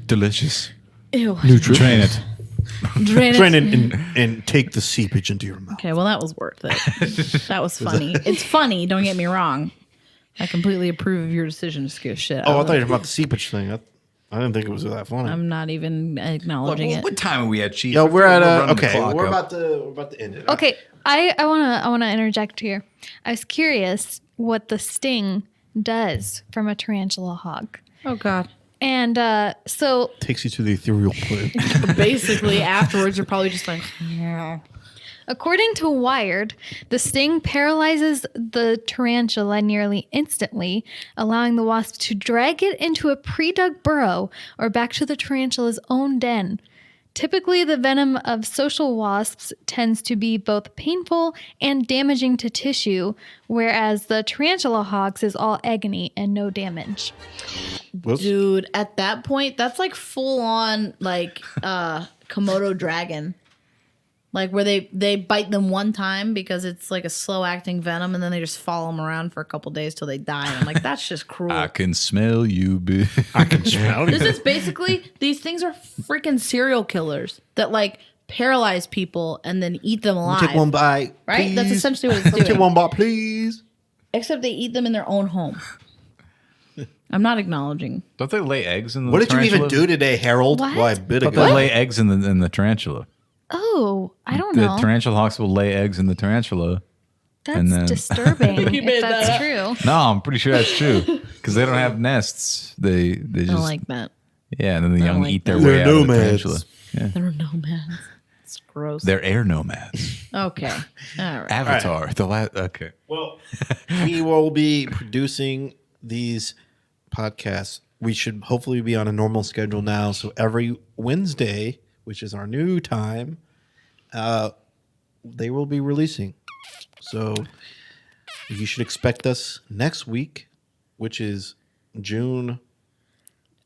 Delicious. Ew. Drain it. Drain it. Drain it and take the seepage into your mouth. Okay, well that was worth it. That was funny. It's funny. Don't get me wrong. I completely approve of your decision to scare shit out Oh, I of thought you them. were about the seepage thing. I didn't think it was that funny. I'm not even acknowledging it. What time are we at, Chief? Yo, we're at running the okay. clock We're up. about to end it. Okay, I wanna interject here. I was curious what the sting does from a tarantula hawk, Oh God. and so Takes you to the ethereal plane. Basically, afterwards you're probably just like, yeah. according to Wired, the sting paralyzes the tarantula nearly instantly, allowing the wasp to drag it into a pre-dug burrow or back to the tarantula's own den. Typically, the venom of social wasps tends to be both painful and damaging to tissue, whereas the tarantula hawk's is all agony and no damage. Whoops. Dude, at that point, that's like full on like Komodo dragon. Like where they bite them one time because it's like a slow acting venom, and then they just follow them around for a couple days till they die. And I'm like, that's just cruel. I can smell you, bitch. I can smell This it. is basically, these things are freaking serial killers that like paralyze people and then eat them alive. Take one bite, right? That's please. essentially what it's Take doing. one bite, please. Except they eat them in their own home. I'm not acknowledging. Don't they lay eggs in the What did tarantula? you even do today, Harold? What? Why, bit Don't ago. they lay eggs in the tarantula? Oh, I don't The know. tarantula hawks will lay eggs in the tarantula. That's and then- disturbing You if made that's that up. true. No, I'm pretty sure that's true because they don't have nests. They I just don't like that. yeah, and then the young like eat their that. way They're out of the nomads. tarantula. Yeah, There are nomads. It's gross. they're air nomads. Okay. All right. Avatar. The last. Okay. Well, we will be producing these podcasts. We should hopefully be on a normal schedule now. So every Wednesday, which is our new time, they will be releasing. So you should expect us next week, which is June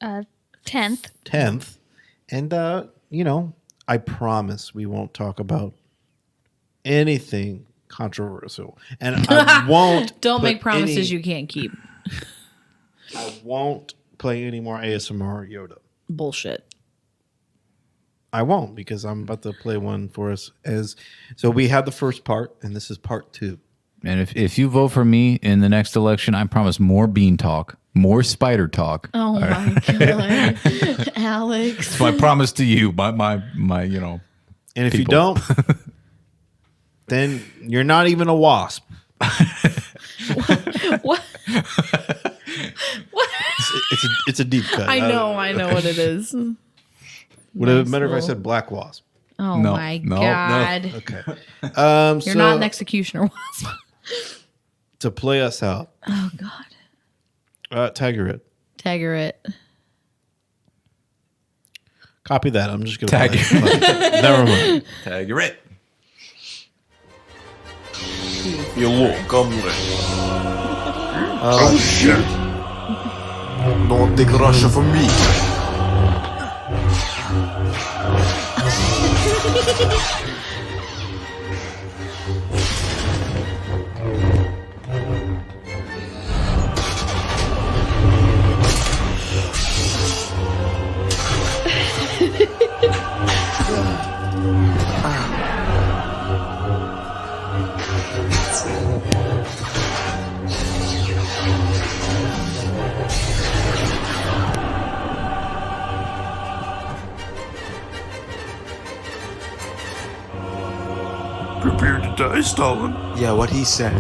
10th. 10th. And, I promise we won't talk about anything controversial. And I won't. Don't put make promises any- you can't keep. I won't play any more ASMR Yoda. Bullshit. I won't, because I'm about to play one for us. So we had the first part, and this is part 2. And if you vote for me in the next election, I promise more bean talk, more spider talk. Oh my god, Alex. It's my promise to you. My And if you people. don't, then you're not even a wasp. What? What? It's a deep cut. I know what it is. Would it have Nice better if I little- said black wasp? Oh No, my no, no. god. Okay. You're so not an executioner wasp. to play us out, Oh god. Tiger it. Tagger it. Copy that. I'm just gonna Tag play it. Never mind. tag. You're it. You look, Oh shit. Don't take Russia from me. Prepare to die, Stalin. Yeah, what he said.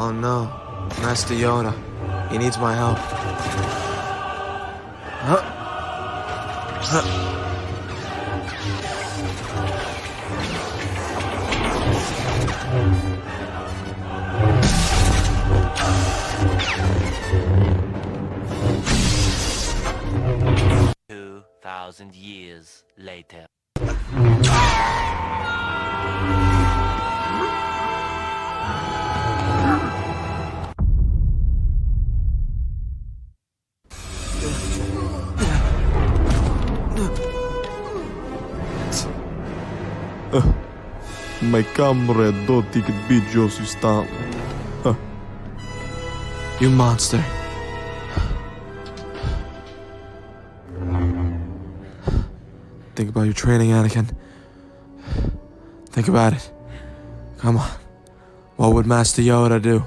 Oh no, Master Yoda. He needs my help. Huh? Huh? 2,000 years later. My comrade don't think it beat Joseph Stalin. Huh. You monster. Think about your training, Anakin. Think about it. Come on. What would Master Yoda do?